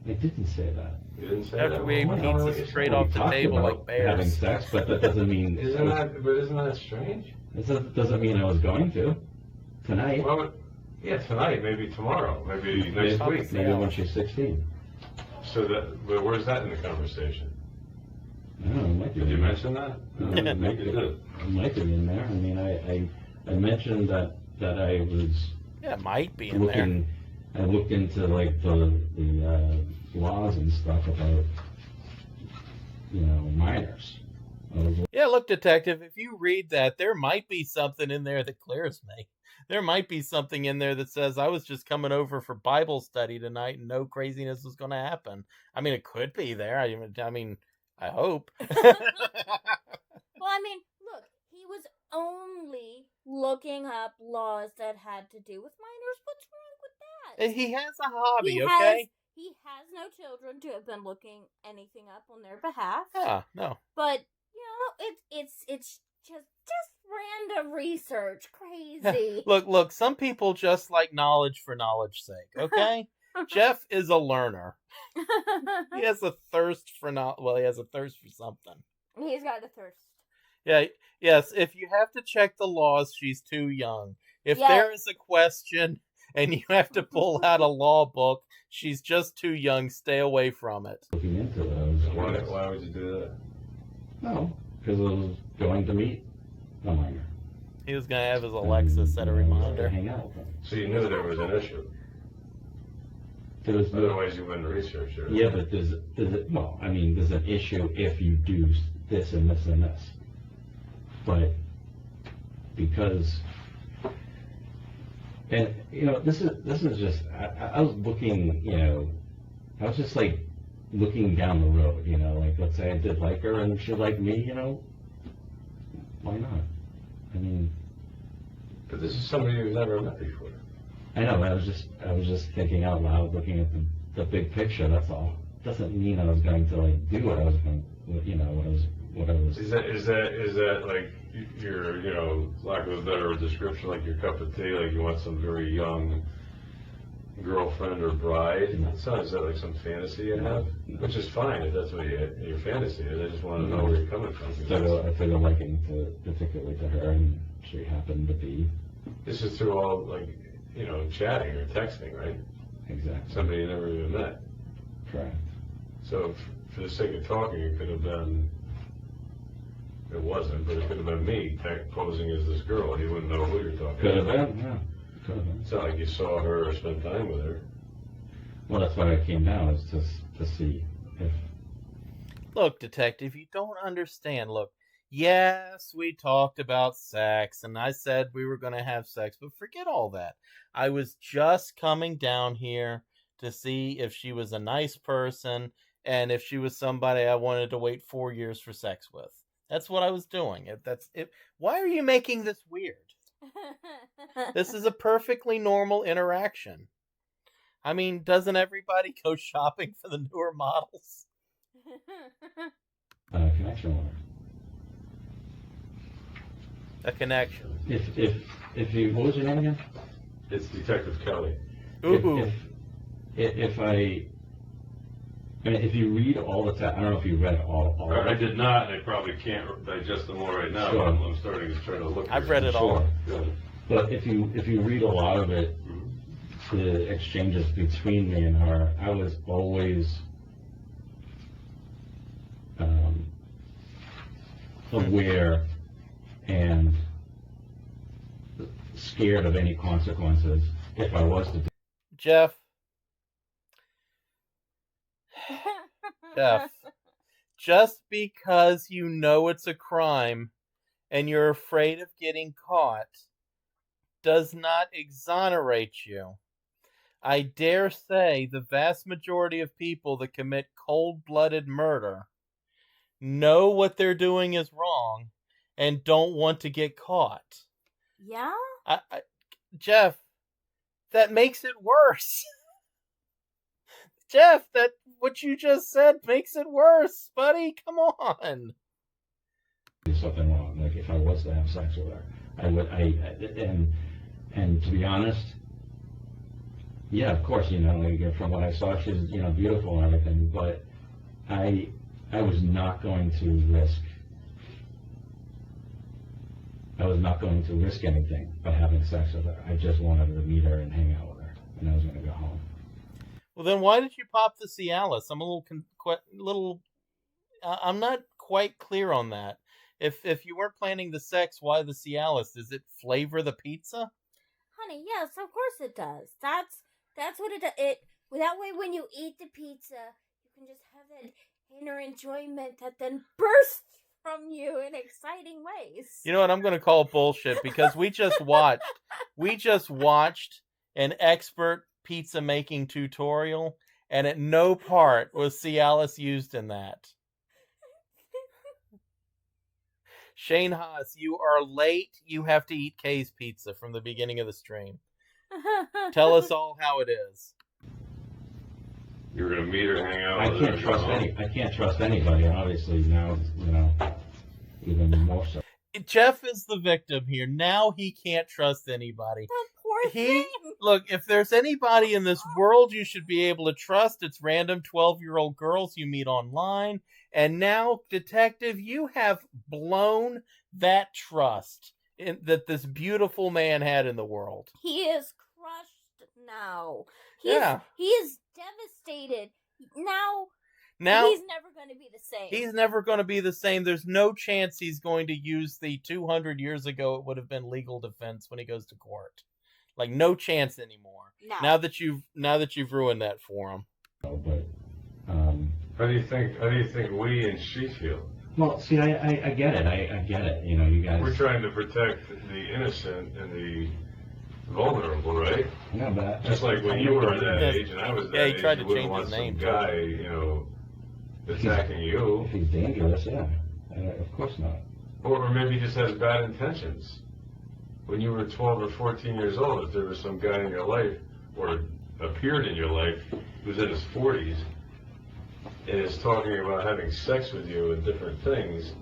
I didn't say that. You didn't say After that. we ate pizza straight off the table like bears. Having sex, but that doesn't mean... Isn't that strange? It doesn't mean I was going to. Tonight. Well, yeah, tonight, maybe tomorrow, maybe next week. Maybe when she's 16. But where's that in the conversation? I don't know, it might be. Did you mention that? It might be. It might be in there. I mean, I mentioned that I was... Yeah, it might be in there. I looked into, like, the laws and stuff about, minors. Yeah, look, detective, if you read that, there might be something in there that clears me. There might be something in there that says I was just coming over for Bible study tonight and no craziness was going to happen. I mean, it could be there. I mean, I hope. Well, I mean, look, he was only looking up laws that had to do with minors. What's wrong with that? He has a hobby, okay? He has no children to have been looking anything up on their behalf. Yeah, no. But, it's just random research. Crazy. Look, some people just like knowledge for knowledge's sake, okay? Jeff is a learner. He has a thirst for he has a thirst for something. He's got a thirst. Yeah, yes, if you have to check the laws, she's too young. If there is a question and you have to pull out a law book, she's just too young, stay away from it. Looking into those. Why would you do that? No, because I was going to meet a minor. He was going to have his Alexa set a reminder. Hang out with him. So you knew there was an issue. Otherwise you wouldn't research it. Yeah, but there's an issue if you do this and this and this. But because And, this is just, I was looking, I was just like looking down the road, like let's say I did like her and she liked me, why not? I mean, But this is somebody you've never met before. I know, I was just thinking out loud, looking at the big picture, that's all. Doesn't mean I was going to like do what I was going, what I was. Is that like your, lack of a better description, like your cup of tea, like you want some very young girlfriend or bride? Is that like some fantasy you have? Which is fine if that's what your fantasy is. I just want to know where you're coming from. I took a liking particularly to her, and she happened to be. This is through all like, chatting or texting, right? Exactly. Somebody you never even met. Correct. So for the sake of talking, it could have been. It wasn't, but it could have been me posing as this girl. You wouldn't know who you're talking Could have about. been, yeah. Could have been. It's not like you saw her or spent time with her. Well, that's why I came down, is to see if. Look, detective, you don't understand. Look, yes, we talked about sex, and I said we were going to have sex, but forget all that. I was just coming down here to see if she was a nice person and if she was somebody I wanted to wait 4 years for sex with. That's what I was doing. Why are you making this weird? This is a perfectly normal interaction. I mean, doesn't everybody go shopping for the newer models? Connection with her. A connection. If you, what was your name again? It's Detective Kelly. Ooh. If you read all the text, I don't know if you read all of I it. did not, and I probably can't digest them all right now. Sure. But I'm starting to try to look. I've read it all. Good. But if you read a lot of it, the exchanges between me and her, I was always aware and scared of any consequences if I was to do. Jeff, just because you know it's a crime and you're afraid of getting caught does not exonerate you. I dare say the vast majority of people that commit cold-blooded murder know what they're doing is wrong and don't want to get caught. Yeah? Jeff, that makes it worse. Jeff, what you just said makes it worse, buddy. Come on. Do something wrong. Like if I was to have sex with her, I would. And to be honest, yeah, of course, like, from what I saw, she's beautiful and everything. But I was not going to risk. I was not going to risk anything by having sex with her. I just wanted to meet her and hang out with her, and I was going to go home. Well, then why did you pop the Cialis? I'm I'm not quite clear on that. If you weren't planning the sex, why the Cialis? Does it flavor the pizza? Honey, yes, of course it does. That's what it does. That way when you eat the pizza, you can just have that inner enjoyment that then bursts from you in exciting ways. You know what? I'm going to call bullshit because we just watched an expert pizza making tutorial, and at no part was Cialis used in that. Shane Haas, you are late. You have to eat Kay's pizza from the beginning of the stream. Tell us all how it is. You were gonna meet her, hang out. I can't trust anybody. Obviously now, even more so. Jeff is the victim here. Now he can't trust anybody. That poor thing. Look, if there's anybody in this world you should be able to trust, it's random 12-year-old girls you meet online. And now, detective, you have blown that trust that this beautiful man had in the world. He is crushed now. He is devastated. Now he's never going to be the same. He's never going to be the same. There's no chance he's going to use the 200 years ago it would have been legal defense when he goes to court. Like, no chance anymore. No. Now that you've ruined that for him. But How do you think we and she feel? well, see, I get it. I get it. You guys. We're trying to protect the innocent and the vulnerable, right? Yeah, but Just like when you were that age and I was that he age, tried you to wouldn't change want his some name. guy, you know, attacking you. if he's dangerous, yeah. Of course not. Or maybe he just has bad intentions. When you were 12 or 14 years old, if there was some guy in your life, or appeared in your life, who's in his 40s, and is talking about having sex with you and different things,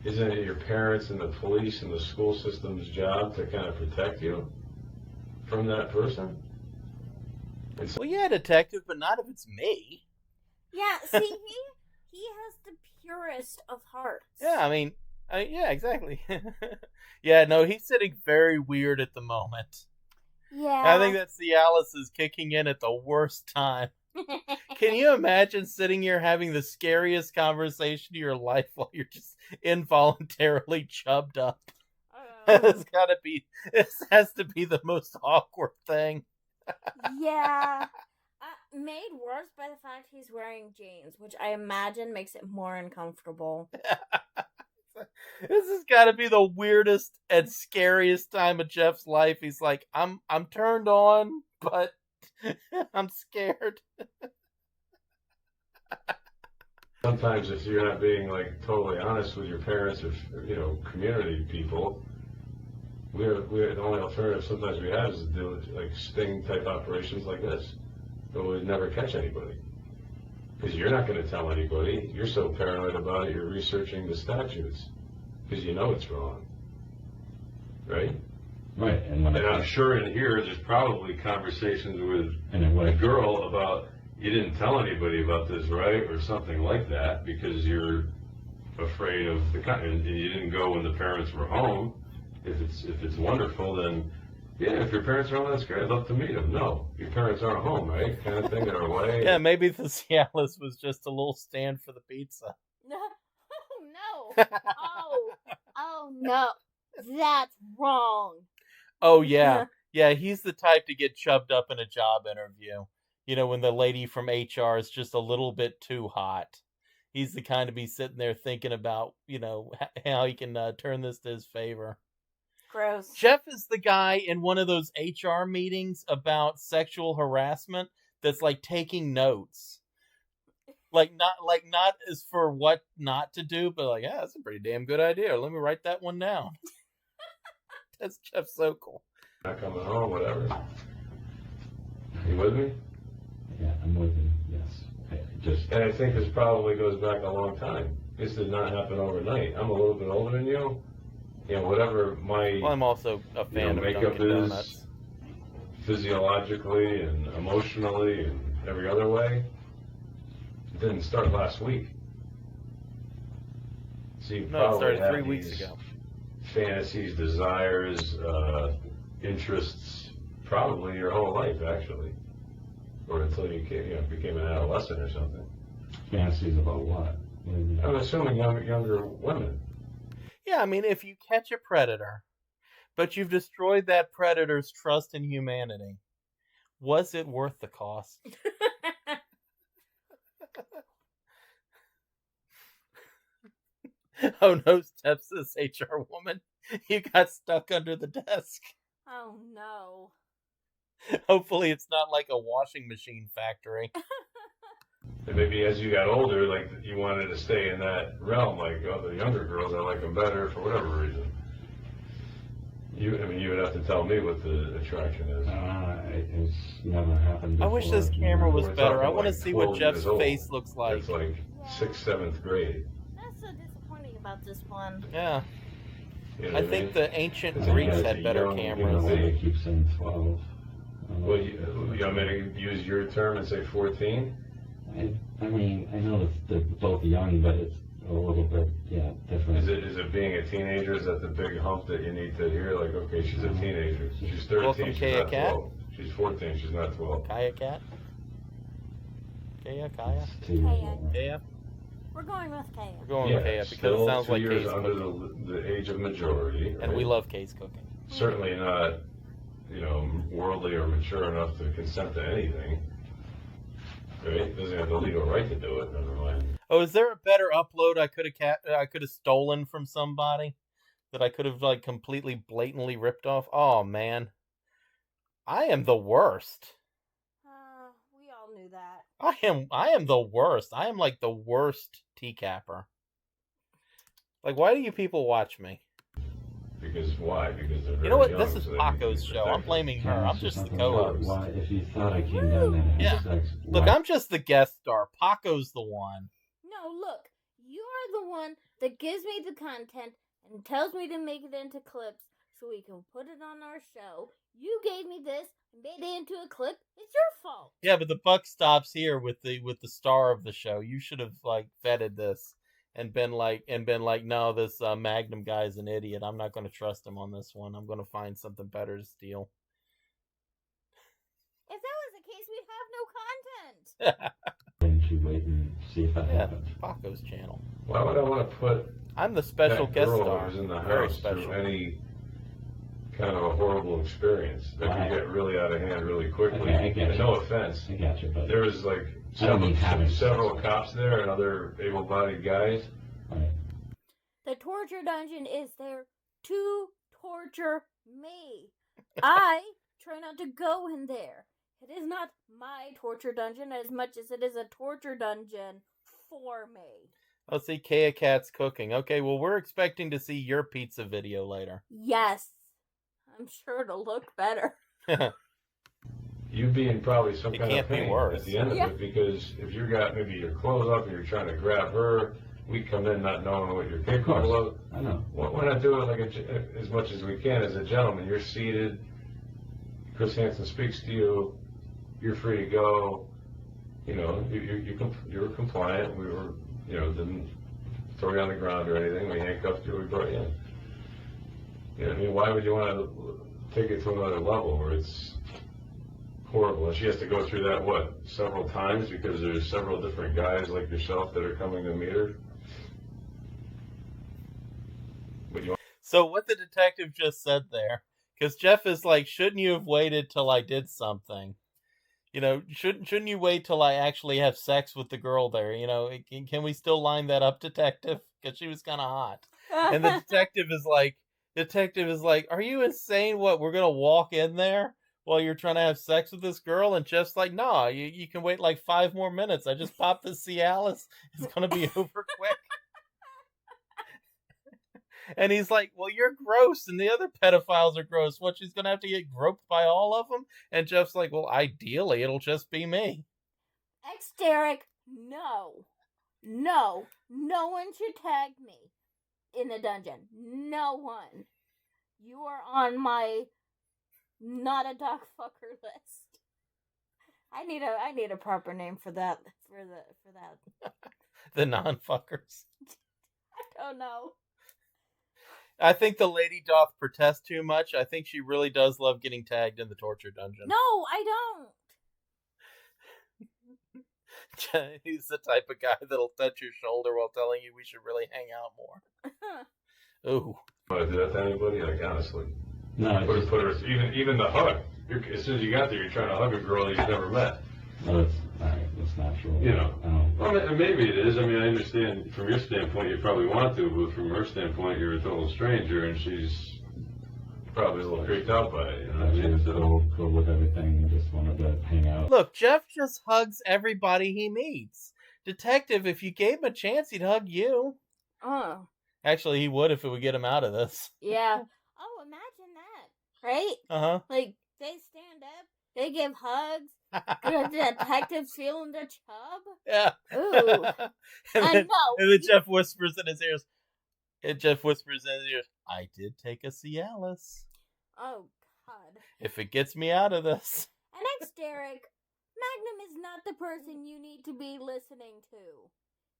isn't it your parents and the police and the school system's job to kind of protect you from that person? Well, yeah, detective, but not if it's me. Yeah, see, he has the purest of hearts. Yeah, I mean, yeah, exactly. Yeah, no, he's sitting very weird at the moment. Yeah. I think that Cialis is kicking in at the worst time. Can you imagine sitting here having the scariest conversation of your life while you're just involuntarily chubbed up? This has to be the most awkward thing. Yeah. Made worse by the fact he's wearing jeans, which I imagine makes it more uncomfortable. This has got to be the weirdest and scariest time of Jeff's life. He's like, I'm turned on, but I'm scared. Sometimes if you're not being like totally honest with your parents or, you know, community people, we're the only alternative sometimes we have is to do like sting type operations like this, but we'd never catch anybody because you're not going to tell anybody. You're so paranoid about it. You're researching the statutes because you know it's wrong, right? Right, and I'm sure in here there's probably conversations with a girl about you didn't tell anybody about this, right, or something like that because you're afraid of and you didn't go when the parents were home. If it's wonderful, then yeah, if your parents are home, that's great. I'd love to meet them. No, your parents aren't home, right? Kind of thing. They're away. Yeah, maybe the Cialis was just a little stand for the pizza. No, no. Oh no, that's wrong. Oh yeah, yeah. He's the type to get chubbed up in a job interview. You know, when the lady from HR is just a little bit too hot. He's the kind to be sitting there thinking about, you know, how he can turn this to his favor. Gross. Jeff is the guy in one of those HR meetings about sexual harassment that's like taking notes. Like not as for what not to do, but like, yeah, that's a pretty damn good idea. Let me write that one down. That's Jeff Sokol. Not coming home, whatever. You with me? Yeah, I'm with you, yes. And I think this probably goes back a long time. This did not happen overnight. I'm a little bit older than you. You know, whatever my Well, I'm also a fan of makeup Dunkin' is Donuts. Physiologically and emotionally and every other way, it didn't start last week. So you No, it probably started have 3 weeks these ago. fantasies, desires, interests, probably your whole life, actually. Or until you became an adolescent or something. Fantasies about what? I'm assuming younger women. Yeah, I mean, if you catch a predator, but you've destroyed that predator's trust in humanity, was it worth the cost? Oh no, steps this HR woman. You got stuck under the desk. Oh no. Hopefully it's not like a washing machine factory. And maybe as you got older, like you wanted to stay in that realm, like the younger girls, I like them better for whatever reason. You would have to tell me what the attraction is. It's never happened before. I wish this camera was We're better. I talking want to like see what 12 Jeff's years old. face looks like. It's like 6th, 7th grade. That's so disappointing about this one. Yeah. You know I what think mean? the ancient It's Greeks like had better young, cameras. They keep saying 12. Well, you want me to use your term and say 14? I mean, I know they're both young, but it's a little bit, different. Is it being a teenager? Is that the big hump that you need to hear? Like, okay, she's a teenager. She's 13. Welcome, she's Kaya not Cat. 12. She's 14. She's not 12. Kaya Cat? Kaya? Kaya? It's 2 years Kaya. old. Kaya? We're going with Kaya. We're going with Kaya because it still sounds 2 like years Kay's under cooking. the age of majority. And right? we love Kay's cooking. Certainly not, worldly or mature enough to consent to anything. Right? Doesn't have the legal right to do it. Never mind. Oh, is there a better upload I could have stolen from somebody that I could have like completely blatantly ripped off. Oh man, I am the worst. We all knew that. I am the worst. I am like the worst TCAPper. Like, why do you people watch me? Because why? Because they're very You know what? young, This is so they need to be Paco's show. I'm protected. blaming her. Can I I'm ask you just the something? co-host. Why, if you thought I came down there and had Yeah. sex, Look, why? I'm just the guest star. Paco's the one. No, look, you are the one that gives me the content and tells me to make it into clips so we can put it on our show. You gave me this and made it into a clip. It's your fault. Yeah, but the buck stops here with the star of the show. You should have like vetted this and been like, no, this Magnum guy's an idiot. I'm not going to trust him on this one. I'm going to find something better to steal. If that was the case, we'd have no content. Didn't you wait and see if that Yeah, happened? Paco's channel. Why would I want to put I'm the special that guest girl star. who's in the Very house special. through any kind of a horrible experience that Wow. can get really out of hand really quickly? Okay, I get And you. no offense. I got you, but There was like I don't mean having several sex. cops there and other able-bodied guys. right. The torture dungeon is there to torture me. I try not to go in there. It is not my torture dungeon as much as it is a torture dungeon for me. Oh, see, Kea Cat's cooking. Okay, well, we're expecting to see your pizza video later. Yes. I'm sure it'll look better. You being probably some It kind can't of be pain worse. at the end of Yeah. it, because if you got maybe your clothes up and you're trying to grab her, we come in not knowing what you're capable of. I know. Why not do it like as much as we can as a gentleman? You're seated. Chris Hansen speaks to you. You're free to go. You know, you were compliant. We were, didn't throw you on the ground or anything. We handcuffed you. We brought you in. You know what I mean? Why would you want to take it to another level where it's horrible? And she has to go through that, several times, because there's several different guys like yourself that are coming to meet her? So what the detective just said there, because Jeff is like, shouldn't you have waited till I did something? You know, shouldn't you wait till I actually have sex with the girl there? You know, can we still line that up, detective? Because she was kind of hot. And the detective is like, are you insane? What, we're gonna walk in there while you're trying to have sex with this girl? And Jeff's like, no, you can wait like 5 more minutes. I just popped the Cialis. It's gonna be over quick. And he's like, well, you're gross, and the other pedophiles are gross. What, she's gonna have to get groped by all of them? And Jeff's like, well, ideally, it'll just be me. Derek, no. No one should tag me in the dungeon. No one. You are on my not a dog fucker list. I need a proper name for that. For that. The non-fuckers. I don't know. I think the lady doth protest too much. I think she really does love getting tagged in the torture dungeon. No, I don't. He's the type of guy that'll touch your shoulder while telling you we should really hang out more. Ooh. Want to do that to anybody? Like, honestly. No, it's just, Put her, even the hug. As soon as you got there, you're trying to hug a girl that you've never met. no, it's, all right, that's natural. You know. Well, Well, maybe it is. I mean, I understand from your standpoint you probably want to, but from her standpoint you're a total stranger, and she's probably a little freaked out by it. You know what I she mean? was So, cool with everything and just wanted to hang out. Look, Jeff just hugs everybody he meets. Detective, if you gave him a chance, he'd hug you. Oh, Actually, he would if it would get him out of this. yeah. Oh, imagine that, right? Uh-huh. Like, they stand up, they give hugs, the detective's feeling the chub. Yeah. Ooh. and, I then, know. and then Jeff whispers in his ears. I did take a Cialis. Oh, God. If it gets me out of this. And next, Derek, Magnum is not the person you need to be listening to.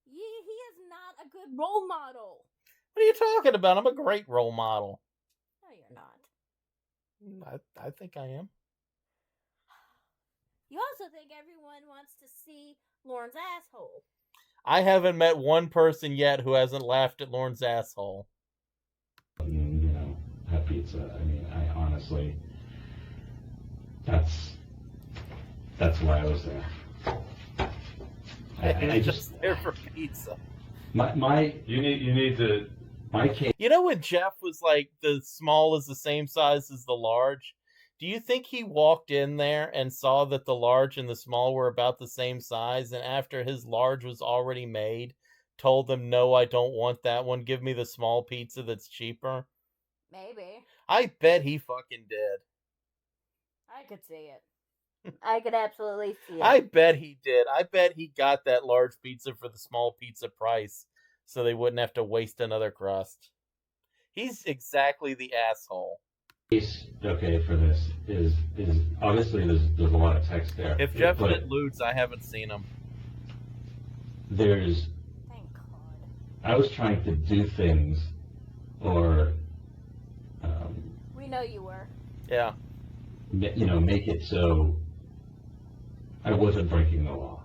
He is not a good role model. What are you talking about? I'm a great role model. No, you're not. I think I am. You also think everyone wants to see Lauren's asshole. I haven't met one person yet who hasn't laughed at Lauren's asshole. And, have pizza. I mean, I honestly, that's why I was there. I You're just just there for pizza. my you need to my case, You know when Jeff was like the small is the same size as the large? Do you think he walked in there and saw that the large and the small were about the same size, and after his large was already made, told them, "No, I don't want that one. Give me the small pizza that's cheaper"? Maybe. I bet he fucking did. I could see it. I could absolutely see it. I bet he did. I bet he got that large pizza for the small pizza price so they wouldn't have to waste another crust. He's exactly the asshole. okay, for this is obviously there's a lot of text there. If Jeff but hit Ludes, I haven't seen him. there's Thank God. I was trying to do things, or We know you were. Yeah. make it so I wasn't breaking the law.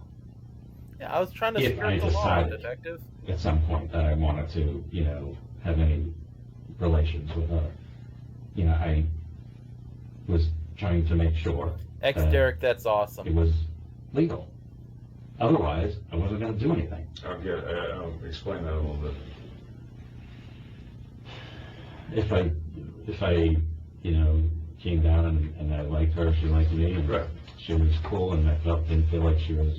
Yeah, I was trying to If skirt I the law, decided- detective. At some point that I wanted to, have any relations with her. I was trying to make sure Derek, that's it awesome. was legal. Otherwise, I wasn't going to do anything. I'll explain that a little bit. If I came down and I liked her, she liked me, and Right. she was cool, and I didn't feel like she was,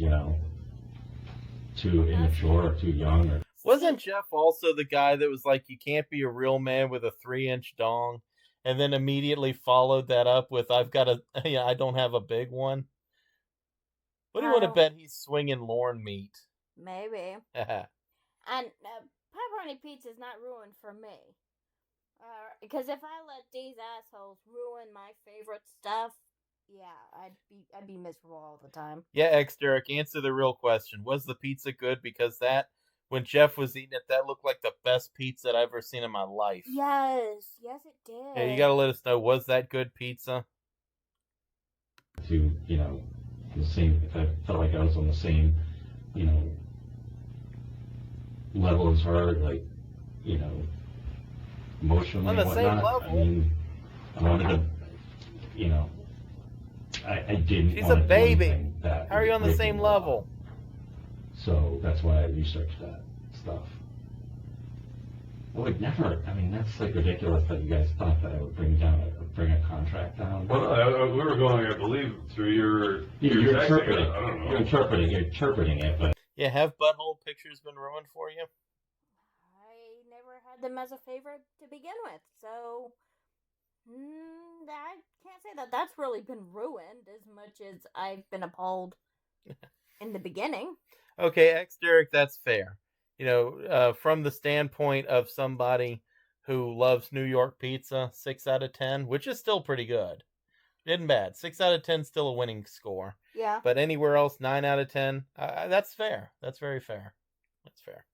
too immature or too young, or Wasn't Jeff also the guy that was like, you can't be a real man with a 3-inch dong, and then immediately followed that up with, I don't have a big one? What do you want to Oh. bet he's swinging Lorne meat? Maybe. And pepperoni pizza is not ruined for me. Because if I let these assholes ruin my favorite stuff, yeah, I'd be miserable all the time. Yeah, Derek, answer the real question. Was the pizza good? Because when Jeff was eating it, that looked like the best pizza I've ever seen in my life. Yes, it did. Yeah, you gotta let us know, was that good pizza? to, the same, if I felt like I was on the same, level as her, like, emotionally On the and same whatnot. level? I mean, I wanted to, I didn't She's a want to do baby. anything that How are was you on the breaking same law. level? So that's why I researched that stuff. I would never, that's like ridiculous that you guys thought that I would bring a contract down. Well, we were going, I believe, through your You're texting. interpreting. I don't know. You're interpreting it, but Yeah, have butthole pictures been ruined for you? I never had them as a favorite to begin with, so I can't say that that's really been ruined as much as I've been appalled in the beginning. Okay, Derek, that's fair. From the standpoint of somebody who loves New York pizza, 6 out of 10, which is still pretty good. Isn't bad. 6 out of 10 still a winning score. Yeah. But anywhere else, 9 out of 10, that's fair. That's very fair. That's fair.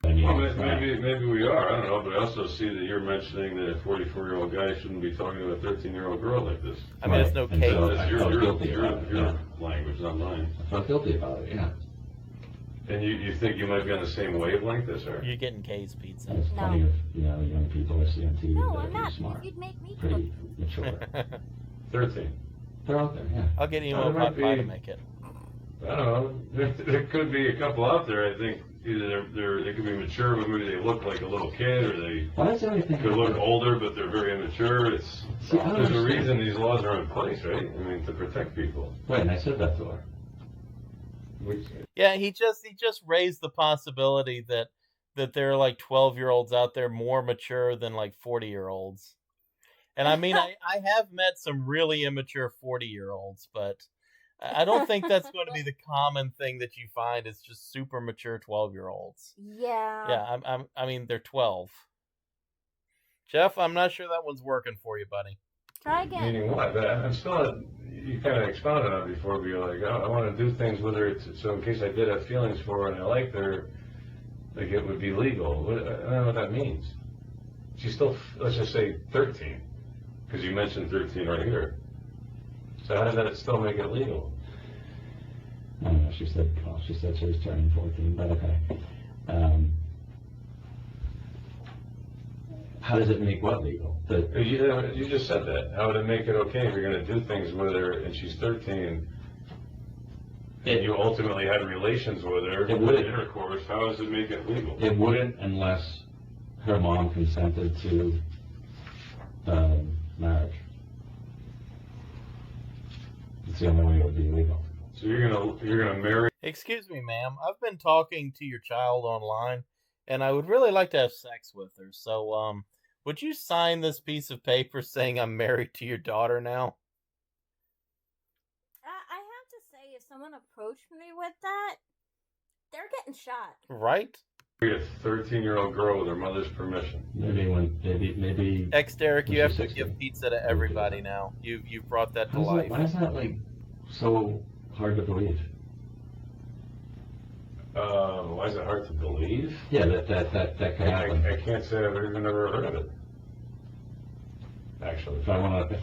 Well, maybe we are. I don't know, but I also see that you're mentioning that a 44-year-old guy shouldn't be talking to a 13-year-old girl like this. I mean, it's no And case. so That's I your, felt your, guilty your, about it, your yeah. language, not mine. I felt guilty about it, yeah. And you think you might be on the same wavelength as her? You're getting K's pizza. There's plenty of, young people I see on TV No, that are I'm pretty not. smart, You'd make me pretty mature. 13. They're out there, yeah. I'll get you Oh, one there might pot pie to be- make it. I don't know. There could be a couple out there. I think either they could be mature, but maybe they look like a little kid, or they Why is everything? could look older, but they're very immature. See, I don't There's a understand. reason these laws are in place, right? I mean, to protect people. Right, and I said that to her. Yeah, he just raised the possibility that there are like 12-year-olds out there more mature than like 40-year-olds. And I mean, I have met some really immature 40-year-olds, but I don't think that's going to be the common thing that you find is just super mature 12-year-olds. Yeah. Yeah, I mean, they're 12. Jeff, I'm not sure that one's working for you, buddy. Try again. Meaning what? But I'm still. You kind of expounded on it before, but you're like, I want to do things with her, so in case I did have feelings for her and I liked her, like it would be legal. I don't know what that means. She's still, let's just say, 13, because you mentioned 13 right here. So how does that still make it legal? I don't know, she said she was turning 14, but okay. How does it make what legal? You just said that. How would it make it okay if you're going to do things with her and she's 13 and you ultimately had relations with her, It wouldn't. intercourse? How does it make it legal? It wouldn't unless her mom consented to marriage. It's the only way it would be legal. So you're gonna marry? Excuse me, ma'am. I've been talking to your child online, and I would really like to have sex with her. So, would you sign this piece of paper saying I'm married to your daughter now? I have to say, if someone approached me with that, they're getting shot. Right? Marry a 13-year-old girl with her mother's permission. Maybe. Derek, you when have she's to 16. give pizza to everybody now. You've brought that to Why life. is that like so hard to believe? Why is it hard to believe? Yeah, that could happen. I can't say I've even ever heard of it. Actually, If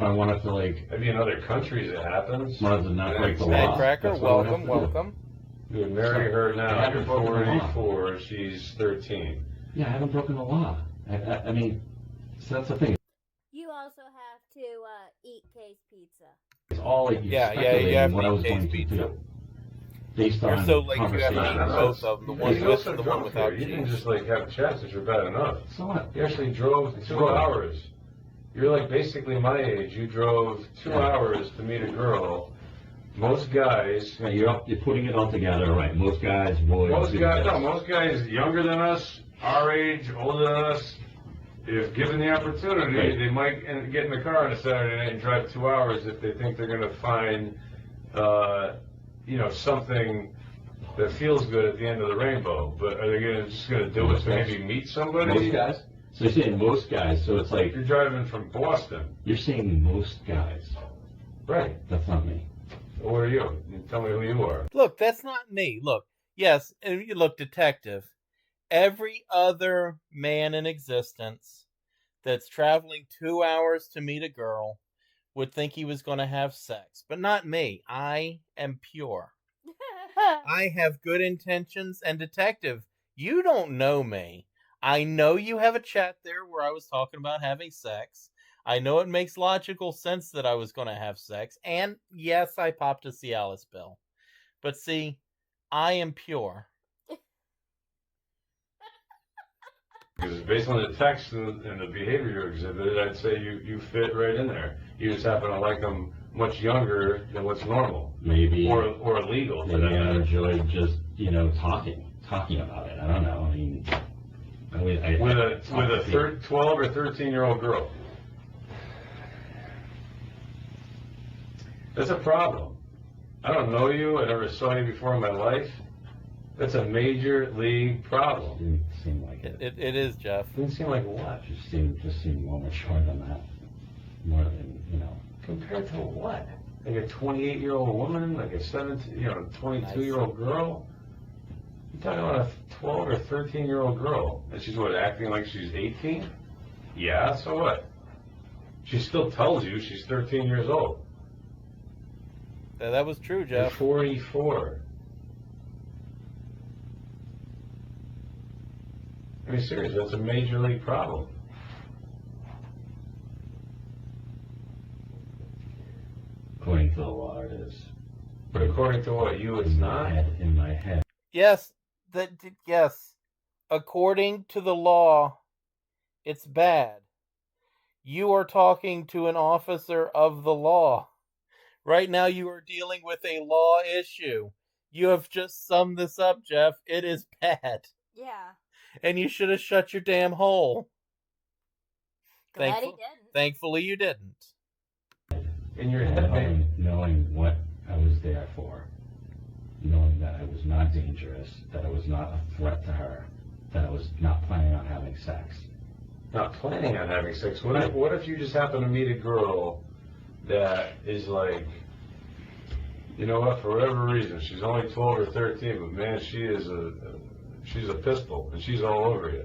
I wanted to like, maybe in other countries it happens. wanted to not break the law. Hey, Cracker, that's what I would have welcome, to do. welcome. You would marry her now. I haven't You're broken the law. 44. She's 13. Yeah, I haven't broken the law. I mean, so that's the thing. You also have to eat case pizza. It's all like Yeah, you speculating have what to I was taste going to pizza. do. Based You're on so late, you have to eat conversations. both of them, the one You with also and the one drove without here. You didn't cheese. just like have chats that you're bad enough. So what? You actually drove 2 what? hours. You're like basically my age. You drove 2 Yeah. hours to meet a girl. Most guys, Yeah, you're putting it all together, right? Most guys would. most do guys, this. no, most guys younger than us, our age, older than us, if given the opportunity, Right. they might get in the car on a Saturday night and drive 2 hours if they think they're going to find, something that feels good at the end of the rainbow. But are they just going to do it to maybe meet somebody? Most guys? So you're saying most guys, so it's like, You're driving from Boston. you're saying most guys. Right. That's not me. Who are you? Tell me who you are. Look, that's not me. Look, yes, and you look, detective. Every other man in existence that's traveling 2 hours to meet a girl would think he was going to have sex, but not me. I am pure. I have good intentions, and detective, you don't know me. I know you have a chat there where I was talking about having sex. I know it makes logical sense that I was going to have sex, and yes, I popped a Cialis pill. But see, I am pure. Because based on the text and the behavior you exhibited, I'd say you fit right in there. You just happen to like them much younger than what's normal. Maybe. Or illegal. For Maybe that I matter. enjoyed just, talking about it. I don't know. I mean, With a 12 or 13-year-old girl. That's a problem. I don't know you. I never saw you before in my life. That's a major league problem. Didn't seem like it. It is, Jeff. Didn't seem like what? Just seemed more mature than that. More than, Compared to what? Like a 28-year-old woman, like a 22-year-old girl? You're talking about a 12 or 13-year-old girl. And she's what, acting like she's 18? Yeah, so what? She still tells you she's 13 years old. That was true, You're Jeff. 44. I mean, seriously, that's a major league problem. according to the law, it is. But according to what, you, it's not? In my head. Yes, yes. According to the law, it's bad. You are talking to an officer of the law. Right now you are dealing with a law issue. You have just summed this up, Jeff. It is bad. Yeah. And you should have shut your damn hole. Glad he didn't. Thankfully you didn't. In your head, man. Knowing what I was there for. Knowing that I was not dangerous, that I was not a threat to her, that I was not planning on having sex. Not planning on having sex. What if you just happen to meet a girl that is like, you know what, for whatever reason, she's only 12 or 13, but man, she's a pistol, and she's all over you.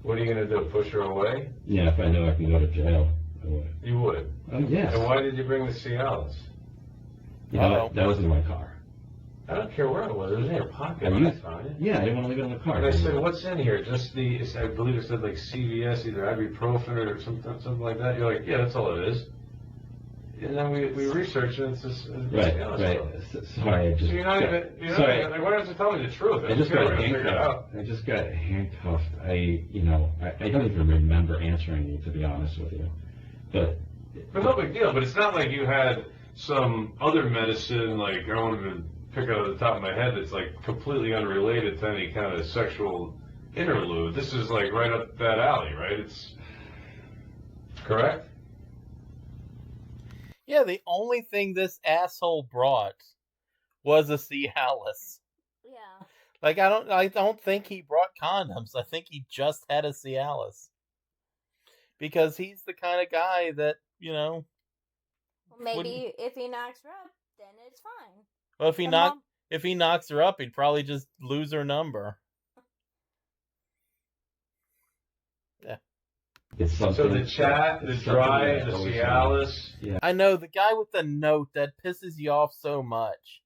What are you going to do, push her away? Yeah, if I know I can go to jail, I would. You would. Yes. And why did you bring the Cialis? You know, that was in my car. I don't care where it was. It was in your pocket Are when you? I found it. Yeah, I didn't want to leave it in the car. And I said, what's in here? Just I believe it said like CVS, either ibuprofen or something like that. You're like, yeah, that's all it is. And then we researched it. It's just Right. Sorry, I just. So you're not even. Sorry. Like, why don't you tell me the truth? I just got figure it out. handcuffed. I just got handcuffed. I don't even remember answering you, to be honest with you. But no big deal. But it's not like you had some other medicine, like I don't even pick out of the top of my head, that's like completely unrelated to any kind of sexual interlude. This is like right up that alley, right? It's correct. Yeah, the only thing this asshole brought was a Cialis. Yeah. Like I don't think he brought condoms. I think he just had a Cialis. Because he's the kind of guy that, Well, maybe if he knocks her up, then it's fine. Well, if he knocks her up, he'd probably just lose her number. Yeah. So the chat, the dry, the Cialis. Yeah. I know, the guy with the note, that pisses you off so much.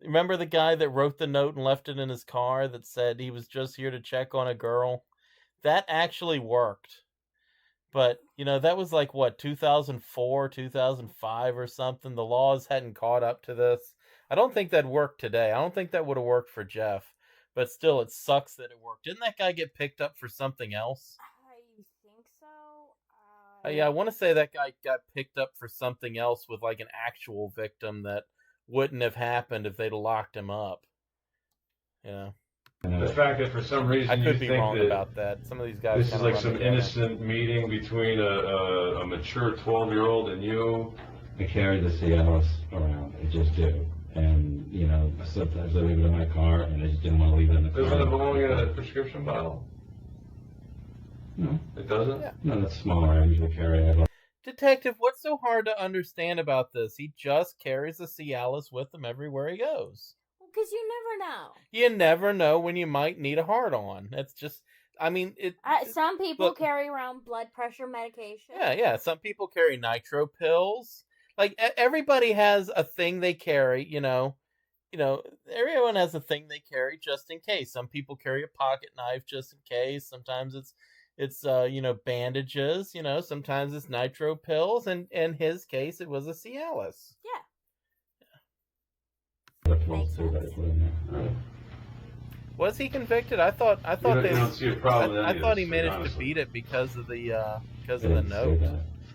Remember the guy that wrote the note and left it in his car that said he was just here to check on a girl? That actually worked. But, that was like, 2004, 2005 or something. The laws hadn't caught up to this. I don't think that'd work today. I don't think that would have worked for Jeff. But still, it sucks that it worked. Didn't that guy get picked up for something else? I think so. Yeah, I want to say that guy got picked up for something else with like an actual victim that wouldn't have happened if they'd locked him up. Yeah. The fact that for some reason I could you be think wrong that about that. Some of these guys. this is like some innocent meeting between a mature 12-year-old and you. I carry the Cialis around. I just do. And, sometimes I leave it in my car, and I just didn't want to leave it in the car. Doesn't it belong in a prescription bottle? No. It doesn't? Yeah. No, that's smaller. I usually carry it. Detective, what's so hard to understand about this? He just carries a Cialis with him everywhere he goes. Well, because you never know. You never know when you might need a hard-on. That's just, some people look, carry around blood pressure medication. Yeah. Some people carry nitro pills. Like, everybody has a thing they carry, everyone has a thing they carry just in case. Some people carry a pocket knife just in case. Sometimes it's bandages, sometimes it's nitro pills, and in his case it was a Cialis. Yeah. Makes sense. Was he convicted? I thought you don't see a problem. I thought he managed to beat it because of the note.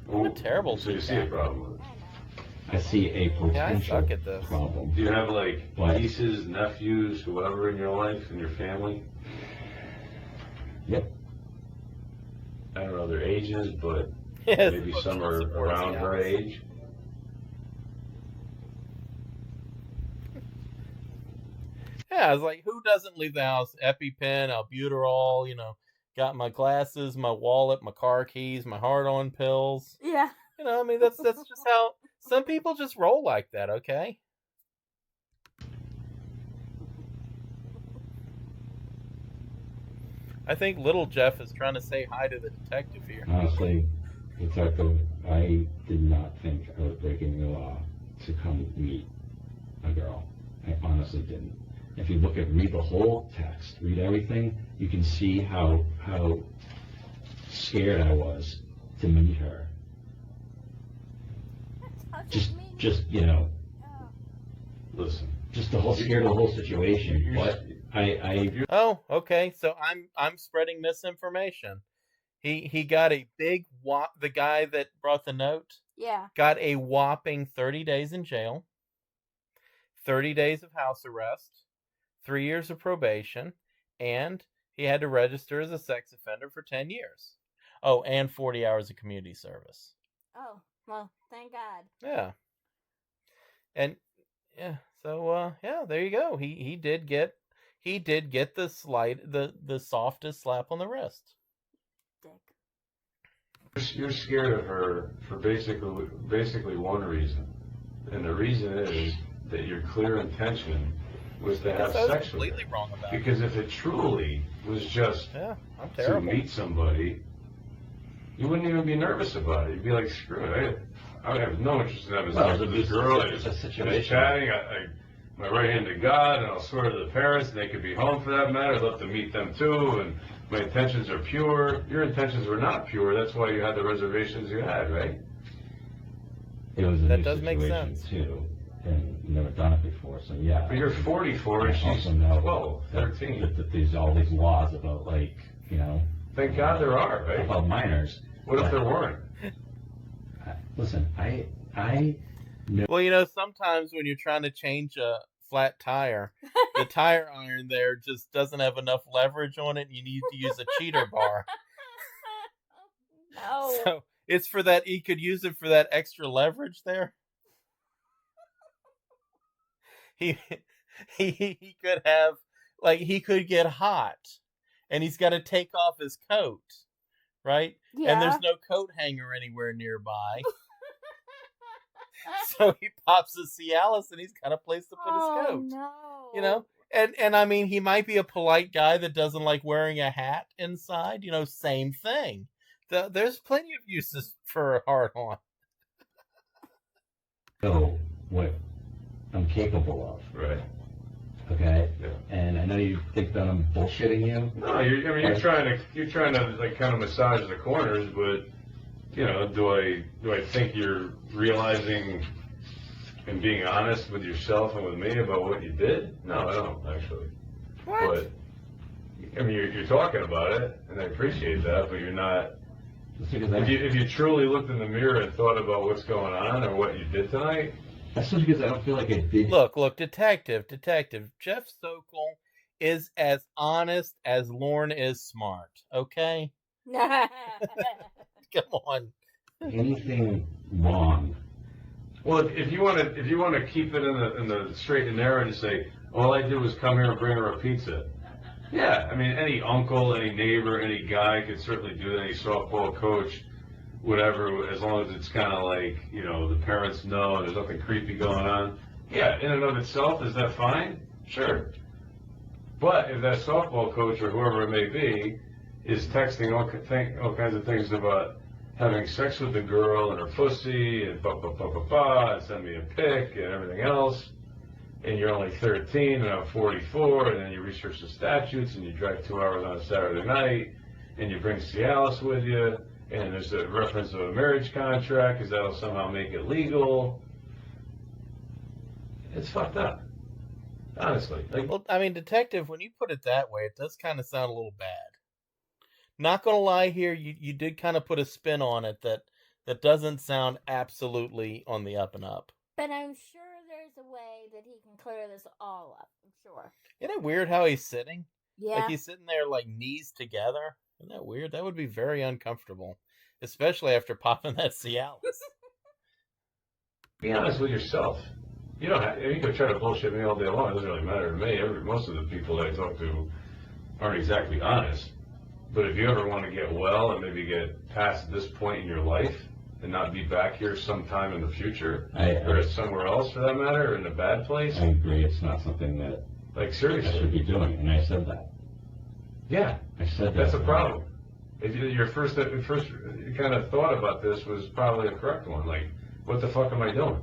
What a terrible. So you see a problem with it? I see a potential I suck at this. problem. Do you have like nieces, nephews, whoever in your life, in your family? Yep. I don't know their ages, but Yes, maybe some are around her age. Yeah, I was like, who doesn't leave the house? EpiPen, albuterol, got my glasses, my wallet, my car keys, my hard-on pills. Yeah. That's just how some people just roll like that, okay? I think little Jeff is trying to say hi to the detective here. Honestly, Detective, I did not think I was breaking the law to come meet a girl. I honestly didn't. If you read the whole text, read everything, you can see how scared I was to meet her. Just Listen. just the whole scared of the whole situation. But Oh, okay. So I'm spreading misinformation. He got a big the guy that brought the note Yeah. got a whopping 30 days in jail, 30 days of house arrest, 3 years of probation, and he had to register as a sex offender for 10 years. Oh, and 40 hours of community service. Oh, well, thank God. Yeah. And yeah, so there you go. He did get the softest slap on the wrist. Dick. You're scared of her for basically one reason, and the reason is that your clear intention was to have I was sex with completely her. wrong about it. Because if it truly was just Yeah, I'm to terrible. meet somebody, you wouldn't even be nervous about it. You'd be like, screw it. I would have no interest in having sex with this girl. It's a Just situation. chatting. My right hand to God, and I'll swear to the parents, and they could be home for that matter. I'd love to meet them too, and my intentions are pure. Your intentions were not pure. That's why you had the reservations you had, right? it was a That new does make situation sense. too, and never done it before. So yeah. But you're 44 and I she's also know 12, 13. that there's all these laws about, like, you know. Thank God there are, right? About minors. What if there weren't? Listen, I know. Well, you know, sometimes when you're trying to change a flat tire, the tire iron there just doesn't have enough leverage on it. You need to use a cheater bar. No. So it's for that. He could use it for that extra leverage there. He could have, like, he could get hot, and he's got to take off his coat, right? Yeah. And there's no coat hanger anywhere nearby. So he pops his Cialis, and he's got a place to put his coat. No. You know, and I mean, he might be a polite guy that doesn't like wearing a hat inside. You know, same thing. There's plenty of uses for a hard-on. Know what I'm capable of. Right. Okay. Yeah. And I know you think that I'm bullshitting you. No, you're trying to like kind of massage the corners, but you know, do I think you're realizing and being honest with yourself and with me about what you did? No, I don't actually. What? But I mean, you're talking about it, and I appreciate that, but you're not. If you truly looked in the mirror and thought about what's going on or what you did tonight. That's just because I don't feel like I did. Look, detective. Jeff Sokol is as honest as Lorne is smart. Okay, come on. Anything wrong. Well, if you want to keep it in the straight and narrow and say all I did was come here and bring her a pizza. Yeah, I mean, any uncle, any neighbor, any guy could certainly do that. Any softball coach, whatever, as long as it's kind of like, you know, the parents know and there's nothing creepy going on. Yeah, in and of itself, is that fine? Sure. But if that softball coach or whoever it may be is texting all kinds of things about having sex with the girl and her pussy and and send me a pic and everything else, and you're only 13 and I'm 44, and then you research the statutes and you drive 2 hours on a Saturday night and you bring Cialis with you, and there's a reference of a marriage contract because that'll somehow make it legal. It's fucked up, honestly. Like, Well, I mean, detective, when you put it that way, it does kind of sound a little bad. Not gonna lie here, you did kind of put a spin on it that doesn't sound absolutely on the up and up. But I'm sure there's a way that he can clear this all up. I'm sure. Isn't it weird how he's sitting? Yeah. Like he's sitting there like knees together. Isn't that weird? That would be very uncomfortable, especially after popping that Cialis. be honest with yourself. You don't have, you can try to bullshit me all day long. It doesn't really matter to me. Most of the people that I talk to aren't exactly honest. But if you ever want to get well and maybe get past this point in your life and not be back here sometime in the future, or somewhere else for that matter, or in a bad place. I agree. It's not something that like seriously I should be doing, and I said that. Yeah, I said that. that's a problem. If your first kind of thought about this was probably a correct one. Like, what the fuck am I doing?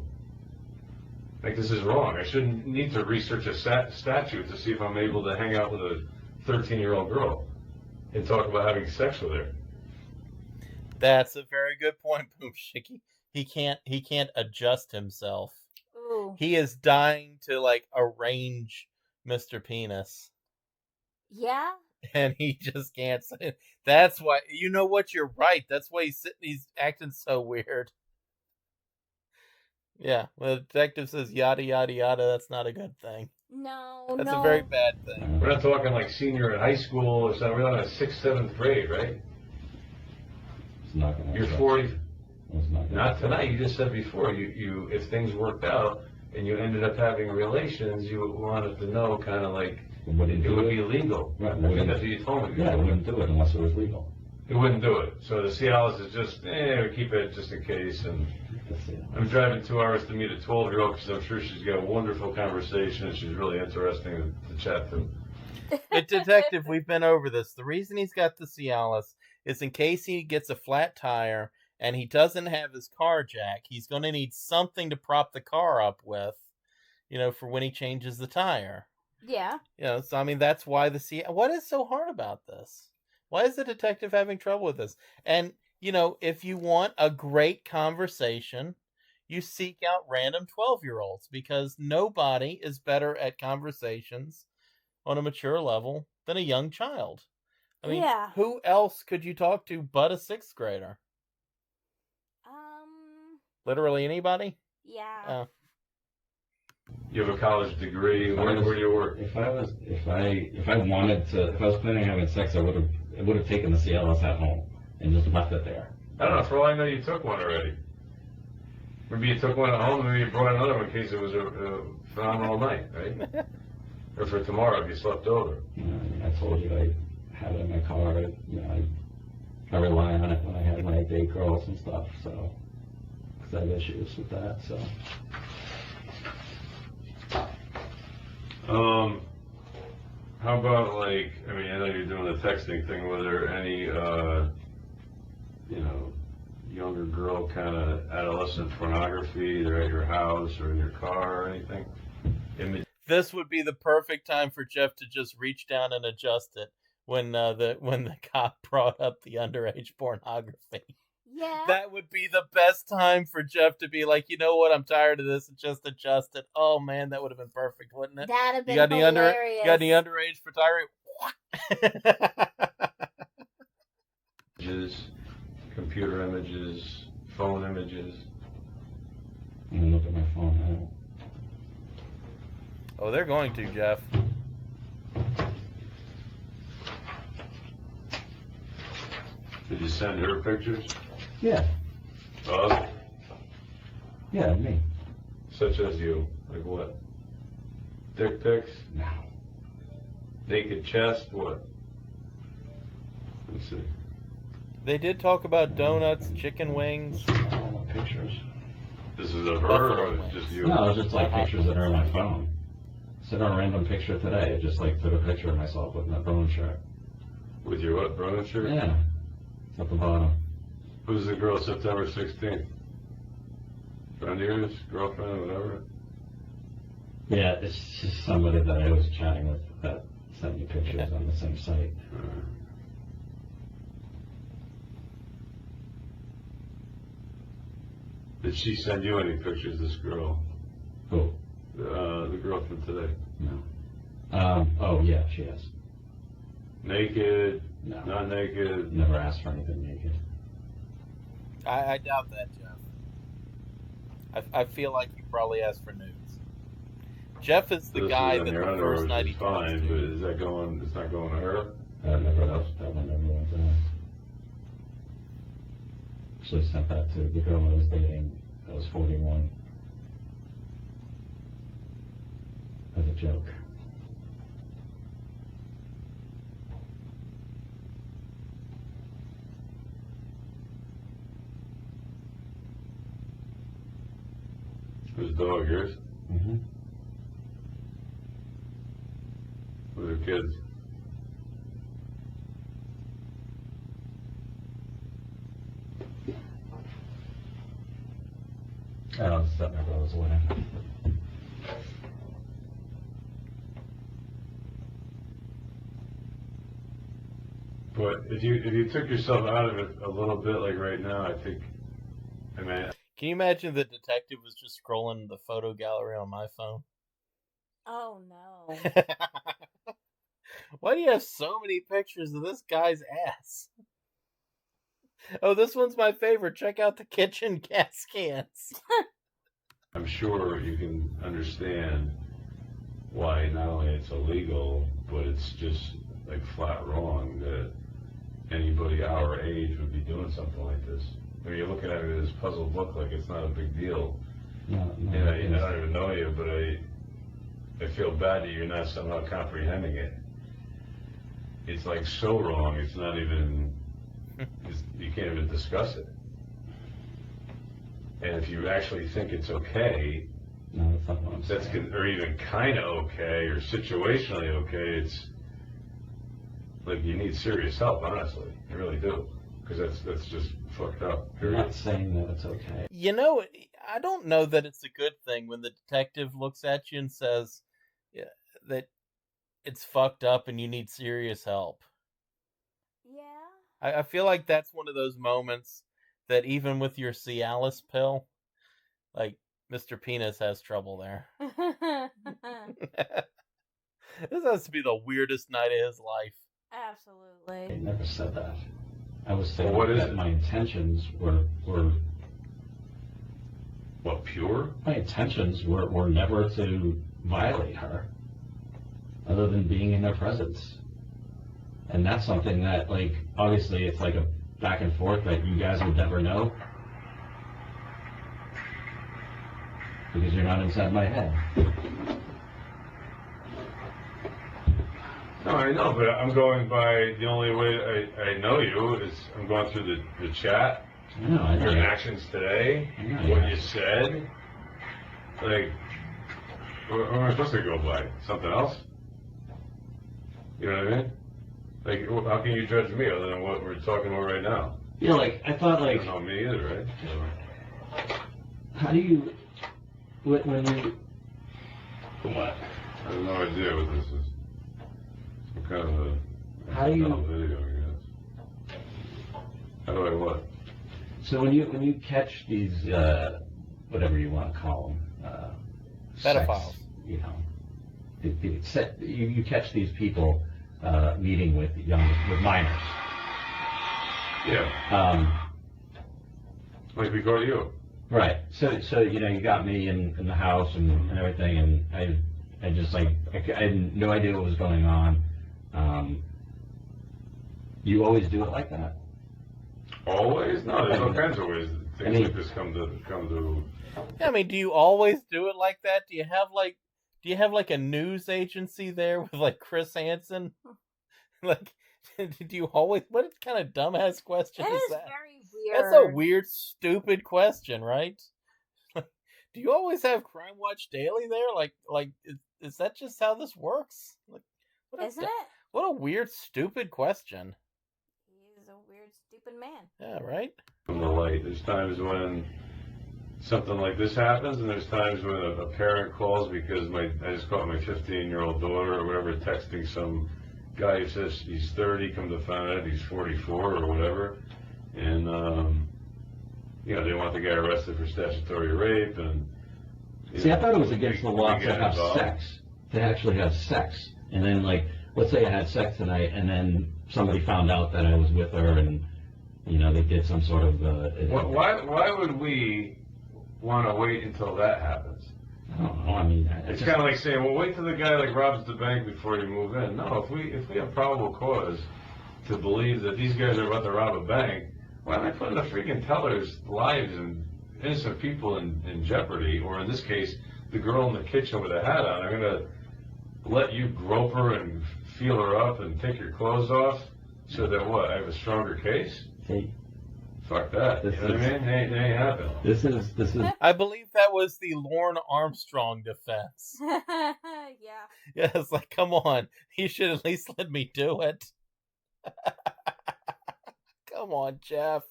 Like, this is wrong. I shouldn't need to research a statute to see if I'm able to hang out with a 13-year-old girl and talk about having sex with her. That's a very good point, Boomshicky. He can't adjust himself. Ooh. He is dying to like arrange Mr. Penis. Yeah. And he just can't say it. That's why, you know what, you're right. That's why he's acting so weird. Yeah, well, the detective says yada yada yada, that's not a good thing. No, That's no. a very bad thing. We're not talking like senior in high school or something. We're talking 6th, 7th grade, right? It's not going to. You're 40. It's not. Not tonight. You just said before. You if things worked out and you ended up having relations, you wanted to know kind of like it would be legal. Right. I think that's what you told me. Yeah, I wouldn't do it unless it was legal. It wouldn't do it. So the Cialis is just, we keep it just in case. And I'm driving 2 hours to meet a 12-year-old because I'm sure she's got a wonderful conversation and she's really interesting to chat to. But detective, we've been over this. The reason he's got the Cialis is in case he gets a flat tire and he doesn't have his car jack, he's going to need something to prop the car up with, for when he changes the tire. Yeah. So I mean, that's why what is so hard about this? Why is the detective having trouble with this? And, if you want a great conversation, you seek out random 12-year-olds because nobody is better at conversations on a mature level than a young child. I mean, Yeah. who else could you talk to but a 6th grader? Literally anybody? Yeah. You have a college degree. Where do you work? If I was planning on having sex, I would have taken the CLS at home and just left it there. I don't know. For all I know, you took one already. Maybe you took one at home, maybe you brought another one in case it was a phenomenal night, right? Or for tomorrow if you slept over. I told you I have it in my car. I rely on it when I have my date girls and stuff, so, because I have issues with that, so. How about, like, I mean, I know you're doing the texting thing. Were there any, younger girl kind of adolescent pornography either at your house or in your car or anything? This would be the perfect time for Jeff to just reach down and adjust it when the cop brought up the underage pornography. Yeah. That would be the best time for Jeff to be like, you know what, I'm tired of this, and just adjust it. Oh man, that would have been perfect, wouldn't it? That'd have been you got hilarious. You got any underage photography? Images, computer images, phone images. I'm gonna look at my phone now. Oh, they're going to, Jeff. Did you send her pictures? Yeah. Yeah, me. Such as you. Like what? Dick pics? No. Naked chest? What? Let's see. They did talk about donuts, chicken wings. All my pictures. This is of her or just you? No, it's just like pictures that are on my phone. Sent on a random picture today. I just like took a picture of myself with my Bruin shirt. With your what, Bruin shirt? Yeah. It's at the bottom. Who's the girl September 16th? Friend of yours? Girlfriend? Whatever? Yeah, it's just somebody that I was chatting with that sent me pictures on the same site. Did she send you any pictures, this girl? Who? The girl from today. No. Oh, yeah, she has. Naked? No. Not naked? Never asked for anything naked. I doubt that, Jeff. I feel like you probably asked for nudes. Jeff is the guy that the first night he talked fine, to. but is that going? It's not going to her. That one never went to her. Actually sent that to the girl I was dating that was 41 as a joke. Whose dog? Yours? Mm-hmm. With her kids? I was at my brother's wedding. But if you took yourself out of it a little bit, like right now, I think, I mean, Can you imagine the detective was just scrolling the photo gallery on my phone? Oh no. Why do you have so many pictures of this guy's ass? Oh, this one's my favorite. Check out the kitchen gas cans. I'm sure you can understand why not only it's illegal, but it's just like flat wrong that anybody our age would be doing something like this. I mean, you're looking at me with this puzzled look like it's not a big deal. No, And I don't even know you, but I feel bad that you're not somehow comprehending it. It's like so wrong, it's not even, you can't even discuss it. And if you actually think it's okay, no, that's not what I'm that's saying. or even kind of okay or situationally okay, it's like you need serious help, honestly. You really do. Because that's just fucked up. I'm not saying that it's okay. You know, I don't know that it's a good thing when the detective looks at you and says that it's fucked up and you need serious help. Yeah. I feel like that's one of those moments that even with your Cialis pill, like Mr. Penis has trouble there. This has to be the weirdest night of his life. Absolutely. I never said that. I was saying Well, what is that it? my intentions were What, pure? my intentions were never to violate her, other than being in her presence. And that's something that, like, obviously it's like a back and forth that you guys would never know, because you're not inside my head. No, I know, but I'm going by the only way I know you is I'm going through the chat, I know, I your know. actions today, I know, what yeah. you said. Like, what am I supposed to go by? Something else? You know what I mean? Like, how can you judge me other than what we're talking about right now? Yeah, like, I thought, You like, don't know me either, right? So, how do you, when you, what? I have no idea what this is. Some kind of a How do you- video, I guess. How do I what? so when you catch these, whatever you want to call them, Pedophiles. you know, you catch these people meeting with minors. Yeah, like we caught you. Right. So you know, you got me in the house and everything, and I just like I had no idea what was going on. You always do it like that? Always? No, there's all kinds of ways that things I mean- like this come to. Yeah, I mean, do you always do it like that? Do you have like a news agency there with like Chris Hansen? Like, do you always? What kind of dumbass question That is is that? very weird. That's a weird, stupid question, right? Do you always have Crime Watch Daily there? Like, is that just how this works? Like, Isn't it? What a weird, stupid question. He's a weird, stupid man. Yeah, right? From the light. There's times when something like this happens, and there's times when a parent calls because I just caught my 15-year-old daughter or whatever texting some guy who says he's 30, come to find out he's 44 or whatever, and you know, they want the guy arrested for statutory rape, and See, I thought it was against the law we to get have involved. sex, to actually have sex, and then like, let's say I had sex tonight, and then somebody found out that I was with her, and you know, they did some sort of. Why would we want to wait until that happens? I don't know. I mean, It's kind of like saying, well, wait till the guy like robs the bank before you move in. No, if we have probable cause to believe that these guys are about to rob a bank, why am I putting the freaking tellers' lives and innocent people in jeopardy? Or in this case, the girl in the kitchen with a hat on. I'm gonna let you grope her and feel her up and take your clothes off so that what? I have a stronger case? See, Fuck that. You This know what I is- mean? Ain't happening. this is I believe that was the Lorne Armstrong defense. Yeah. Yeah, it's like, come on, you should at least let me do it. Come on, Jeff.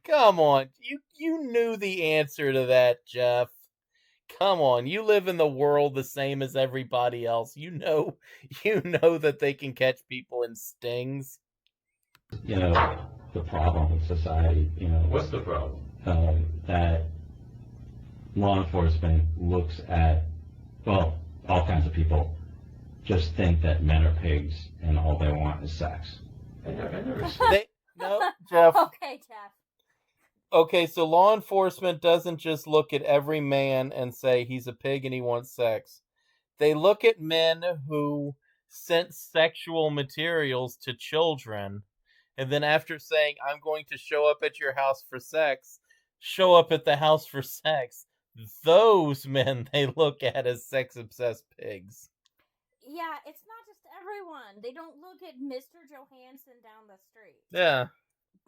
Come on. You knew the answer to that, Jeff. Come on, you live in the world the same as everybody else. You know that they can catch people in stings. you know, the problem with society. You know, What's the problem? that law enforcement looks at, well, all kinds of people just think that men are pigs and all they want is sex. I never said. No, Jeff. Okay, Jeff. Okay, so law enforcement doesn't just look at every man and say he's a pig and he wants sex. They look at men who sent sexual materials to children, and then after saying, I'm going to show up at your house for sex, show up at the house for sex. Those men they look at as sex-obsessed pigs. Yeah, it's not just everyone. They don't look at Mr. Johansson down the street. Yeah.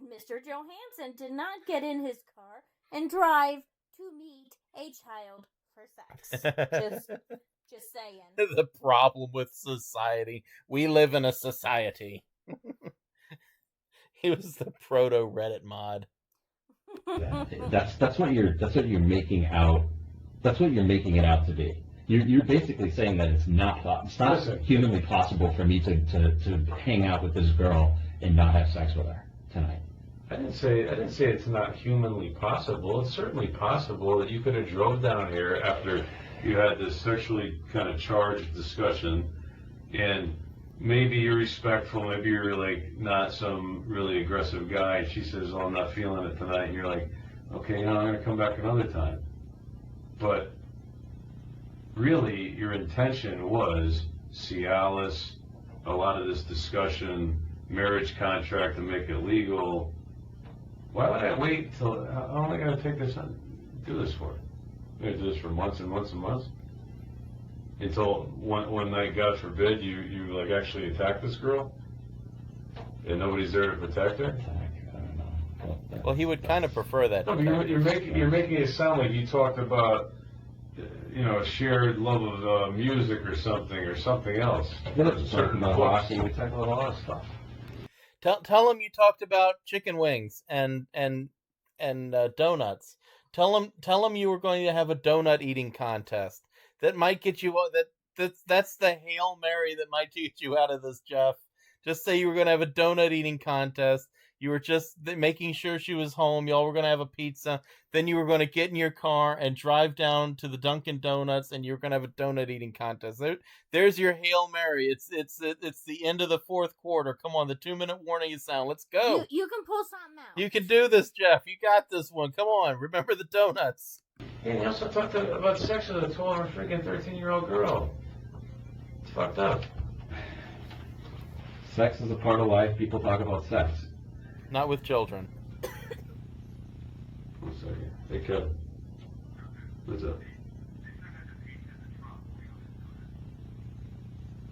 Mr. Johansson did not get in his car and drive to meet a child for sex. Just saying. The problem with society. We live in a society. He was the proto Reddit mod. Yeah, that's what you're making out. That's what you're making it out to be. You're basically saying that it's not Listen. humanly possible for me to hang out with this girl and not have sex with her tonight. I didn't say it's not humanly possible. It's certainly possible that you could have drove down here after you had this sexually kind of charged discussion, and maybe you're respectful, maybe you're like not some really aggressive guy, and she says, "Oh, I'm not feeling it tonight," and you're like, "Okay, I'm gonna come back another time." But really, your intention was Cialis, a lot of this discussion, marriage contract to make it legal. Why would I wait till, how am I going to take this on, do this for? I'm going to do this for months and months and months? Until one night, God forbid, you like actually attack this girl? And nobody's there to protect her? I don't know. Well, he would kind of prefer that. No, but you're making it sound like you talked about, a shared love of music or something else. We talked about hockey, we talked about a lot of stuff. Tell him you talked about chicken wings and donuts. Tell him you were going to have a donut eating contest. That might get you. That's the Hail Mary that might get you out of this, Jeff. Just say you were going to have a donut eating contest. You were just making sure she was home. Y'all were going to have a pizza. Then you were going to get in your car and drive down to the Dunkin' Donuts, and you were going to have a donut eating contest. There's your Hail Mary. It's the end of the fourth quarter. Come on, the 2-minute warning is sound. Let's go. You can pull something out. You can do this, Jeff. You got this one. Come on. Remember the donuts. And he also talked about sex with a 12 or freaking 13-year-old girl. It's fucked up. Sex is a part of life. People talk about sex. Not with children. 1 second. Hey, Kevin. What's up?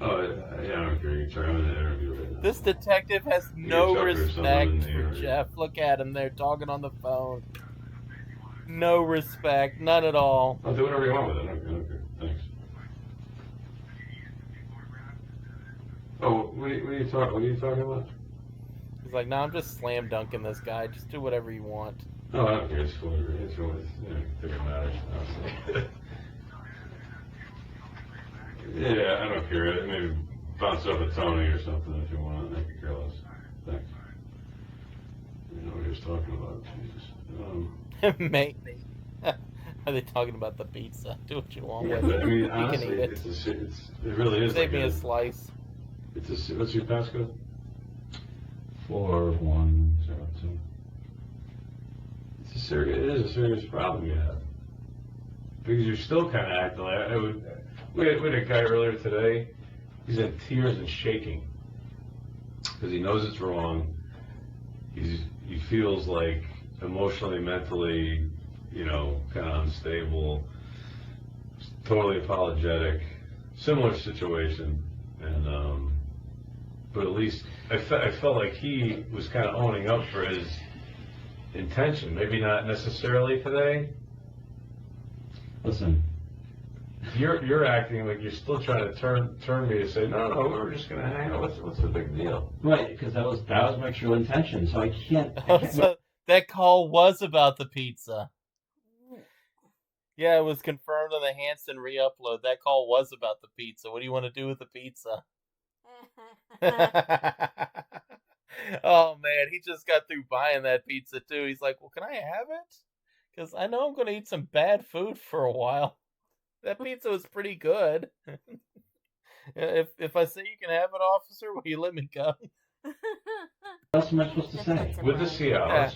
Oh, yeah, I don't care. You're trying to interview right now. This detective has no respect for Jeff. Look at him. They're talking on the phone. No respect. None at all. I'll do whatever you want with it. I don't care. Thanks. Oh, what are you talking about? He's like, no, I'm just slam dunking this guy. Just do whatever you want. No, I don't care. It's cool. It's cool. Think it matters. Yeah, I don't care. Maybe bounce off a Tony or something if you want. I could care less. Thanks. You know what he was talking about. Jesus. Maybe. Are they talking about the pizza? Do what you want with But, it. I mean, You can honestly, eat it. it really is. Save like me a slice. What's your passcode? 4102. It is a serious problem you have. Because you're still kind of acting like, we had a guy earlier today, he's in tears and shaking. Because he knows it's wrong. He feels like emotionally, mentally, kind of unstable, totally apologetic, similar situation. And, but at least I felt like he was kind of owning up for his intention. Maybe not necessarily today. Listen, You're acting like you're still trying to turn me to say, no, we were just going to hang out. What's the big deal? right, because that was my true intention, so I can't So that call was about the pizza. Yeah, it was confirmed on the Hanson re-upload. That call was about the pizza. What do you want to do with the pizza? Oh man, he just got through buying that pizza too. He's like, well, can I have it? Because I know I'm going to eat some bad food for a while. That pizza was pretty good. If I say you can have it, officer, will you let me go? What else am I supposed to say? With the Cialis,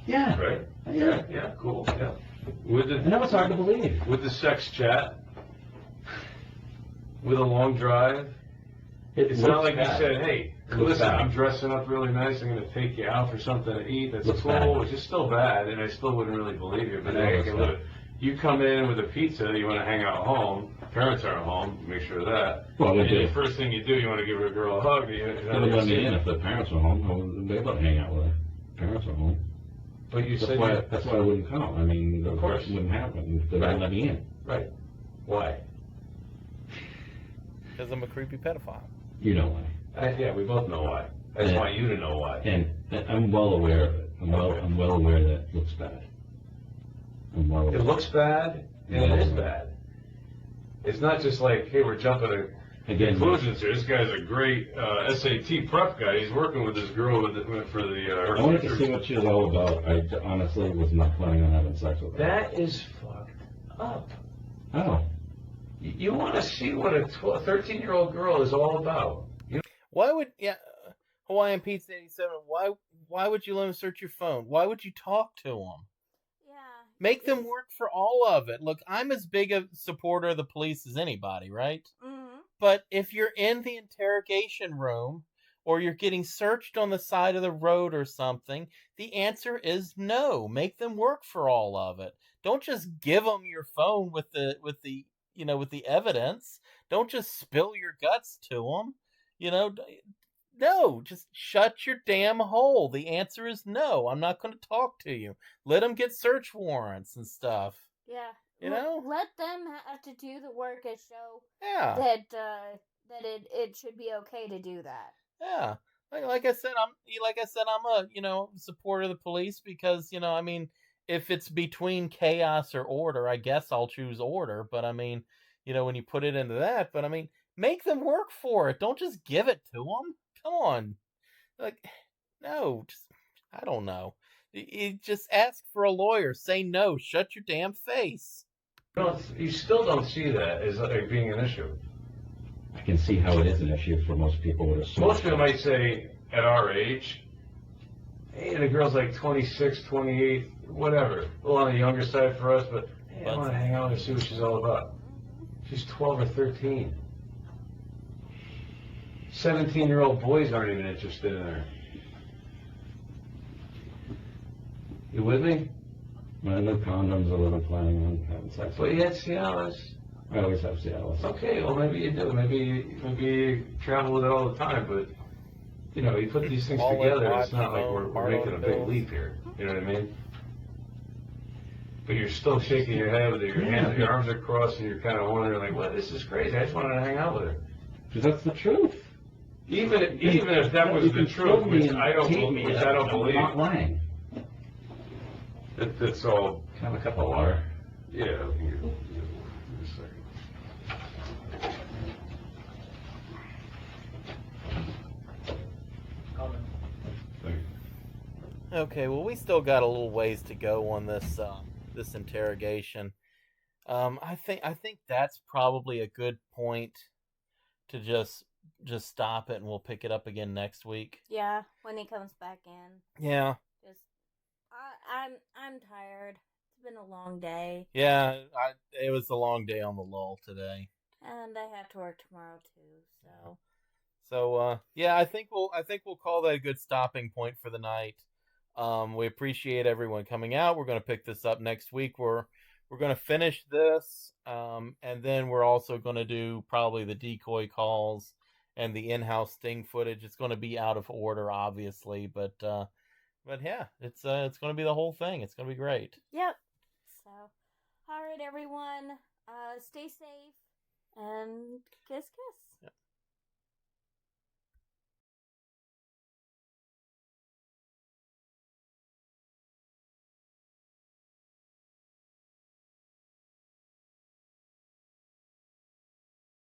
Yeah. right? Yeah, cool. Yeah. I know it's hard to believe. With the sex chat, with a long drive. It's not like you said, hey, listen, I'm dressing up really nice, I'm going to take you out for something to eat. That's cool, which is still bad, and I still wouldn't really believe you. But hey, okay, look, you come in with a pizza, you want to hang out home, parents aren't home, make sure of that. Well, they and do. the first thing you do, you want to give a girl a hug. They would let me in if the parents were home. They'd let me hang out with her. Parents are home. But you said That's why I wouldn't come. I mean, Of course. it wouldn't happen if they wouldn't let me in. Right. Why? Because I'm a creepy pedophile. You know why. Yeah, we both know why. I just want you to know why. And I'm well aware of it. I'm well aware that it looks bad. It looks bad, and it is bad. It's not just like, hey, we're jumping Again, conclusions here. This guy's a great SAT prep guy. He's working with this girl for the. Her I wanted to teachers. see what she was all about. I honestly was not planning on having sex with her. That is fucked up. Oh. You want to see what a 13-year-old girl is all about. Why would Hawaiian Pizza 87? Why would you let them search your phone? Why would you talk to them? Yeah. Make them work for all of it. Look, I'm as big a supporter of the police as anybody, right? Mm-hmm. But if you're in the interrogation room or you're getting searched on the side of the road or something, the answer is no. Make them work for all of it. Don't just give them your phone with the evidence. Don't just spill your guts to them. No, just shut your damn hole. The answer is no. I'm not going to talk to you. Let them get search warrants and stuff. Yeah. Let them have to do the work and show Yeah. that it should be okay to do that. Yeah. Like I said, I'm a supporter of the police because if it's between chaos or order, I guess I'll choose order. But when you put it into that, make them work for it. Don't just give it to them. Come on, no, I don't know. You just ask for a lawyer. Say no. Shut your damn face. You still don't see that as being an issue. I can see how it is an issue for most people with a smartphone. Most people might say, at our age, hey, the girl's like 26, 28, whatever. A little on the younger side for us, but hey, I want to hang out and see what she's all about. She's 12 or 13. 17-year-old boys aren't even interested in her. You with me? I know condoms. I wasn't planning on having sex. But you had Cialis. I always have Cialis. Okay, well maybe you do. Maybe you travel with it all the time, but you put these things together. It's not like we're making a big leap here. You know what I mean? But you're still shaking your head with your hands, your arms are crossed, and you're kind of wondering like, "Well, this is crazy. I just wanted to hang out with her." Because that's the truth. Even if that was the truth, which I don't believe. I'm not lying. It's all. Can I have a cup of water? Yeah. I'll give you a second. Okay, well, we still got a little ways to go on this interrogation. I think that's probably a good point to just stop it, and we'll pick it up again next week. Yeah, when he comes back in. Yeah. I'm tired. It's been a long day. Yeah, it was a long day on the lull today. And I have to work tomorrow too, so. So yeah, I think we'll call that a good stopping point for the night. We appreciate everyone coming out. We're going to pick this up next week. We're going to finish this, and then we're also going to do probably the decoy calls and the in-house sting footage. It's going to be out of order, obviously, but yeah, it's going to be the whole thing. It's going to be great. Yep. So, all right, everyone, stay safe and kiss.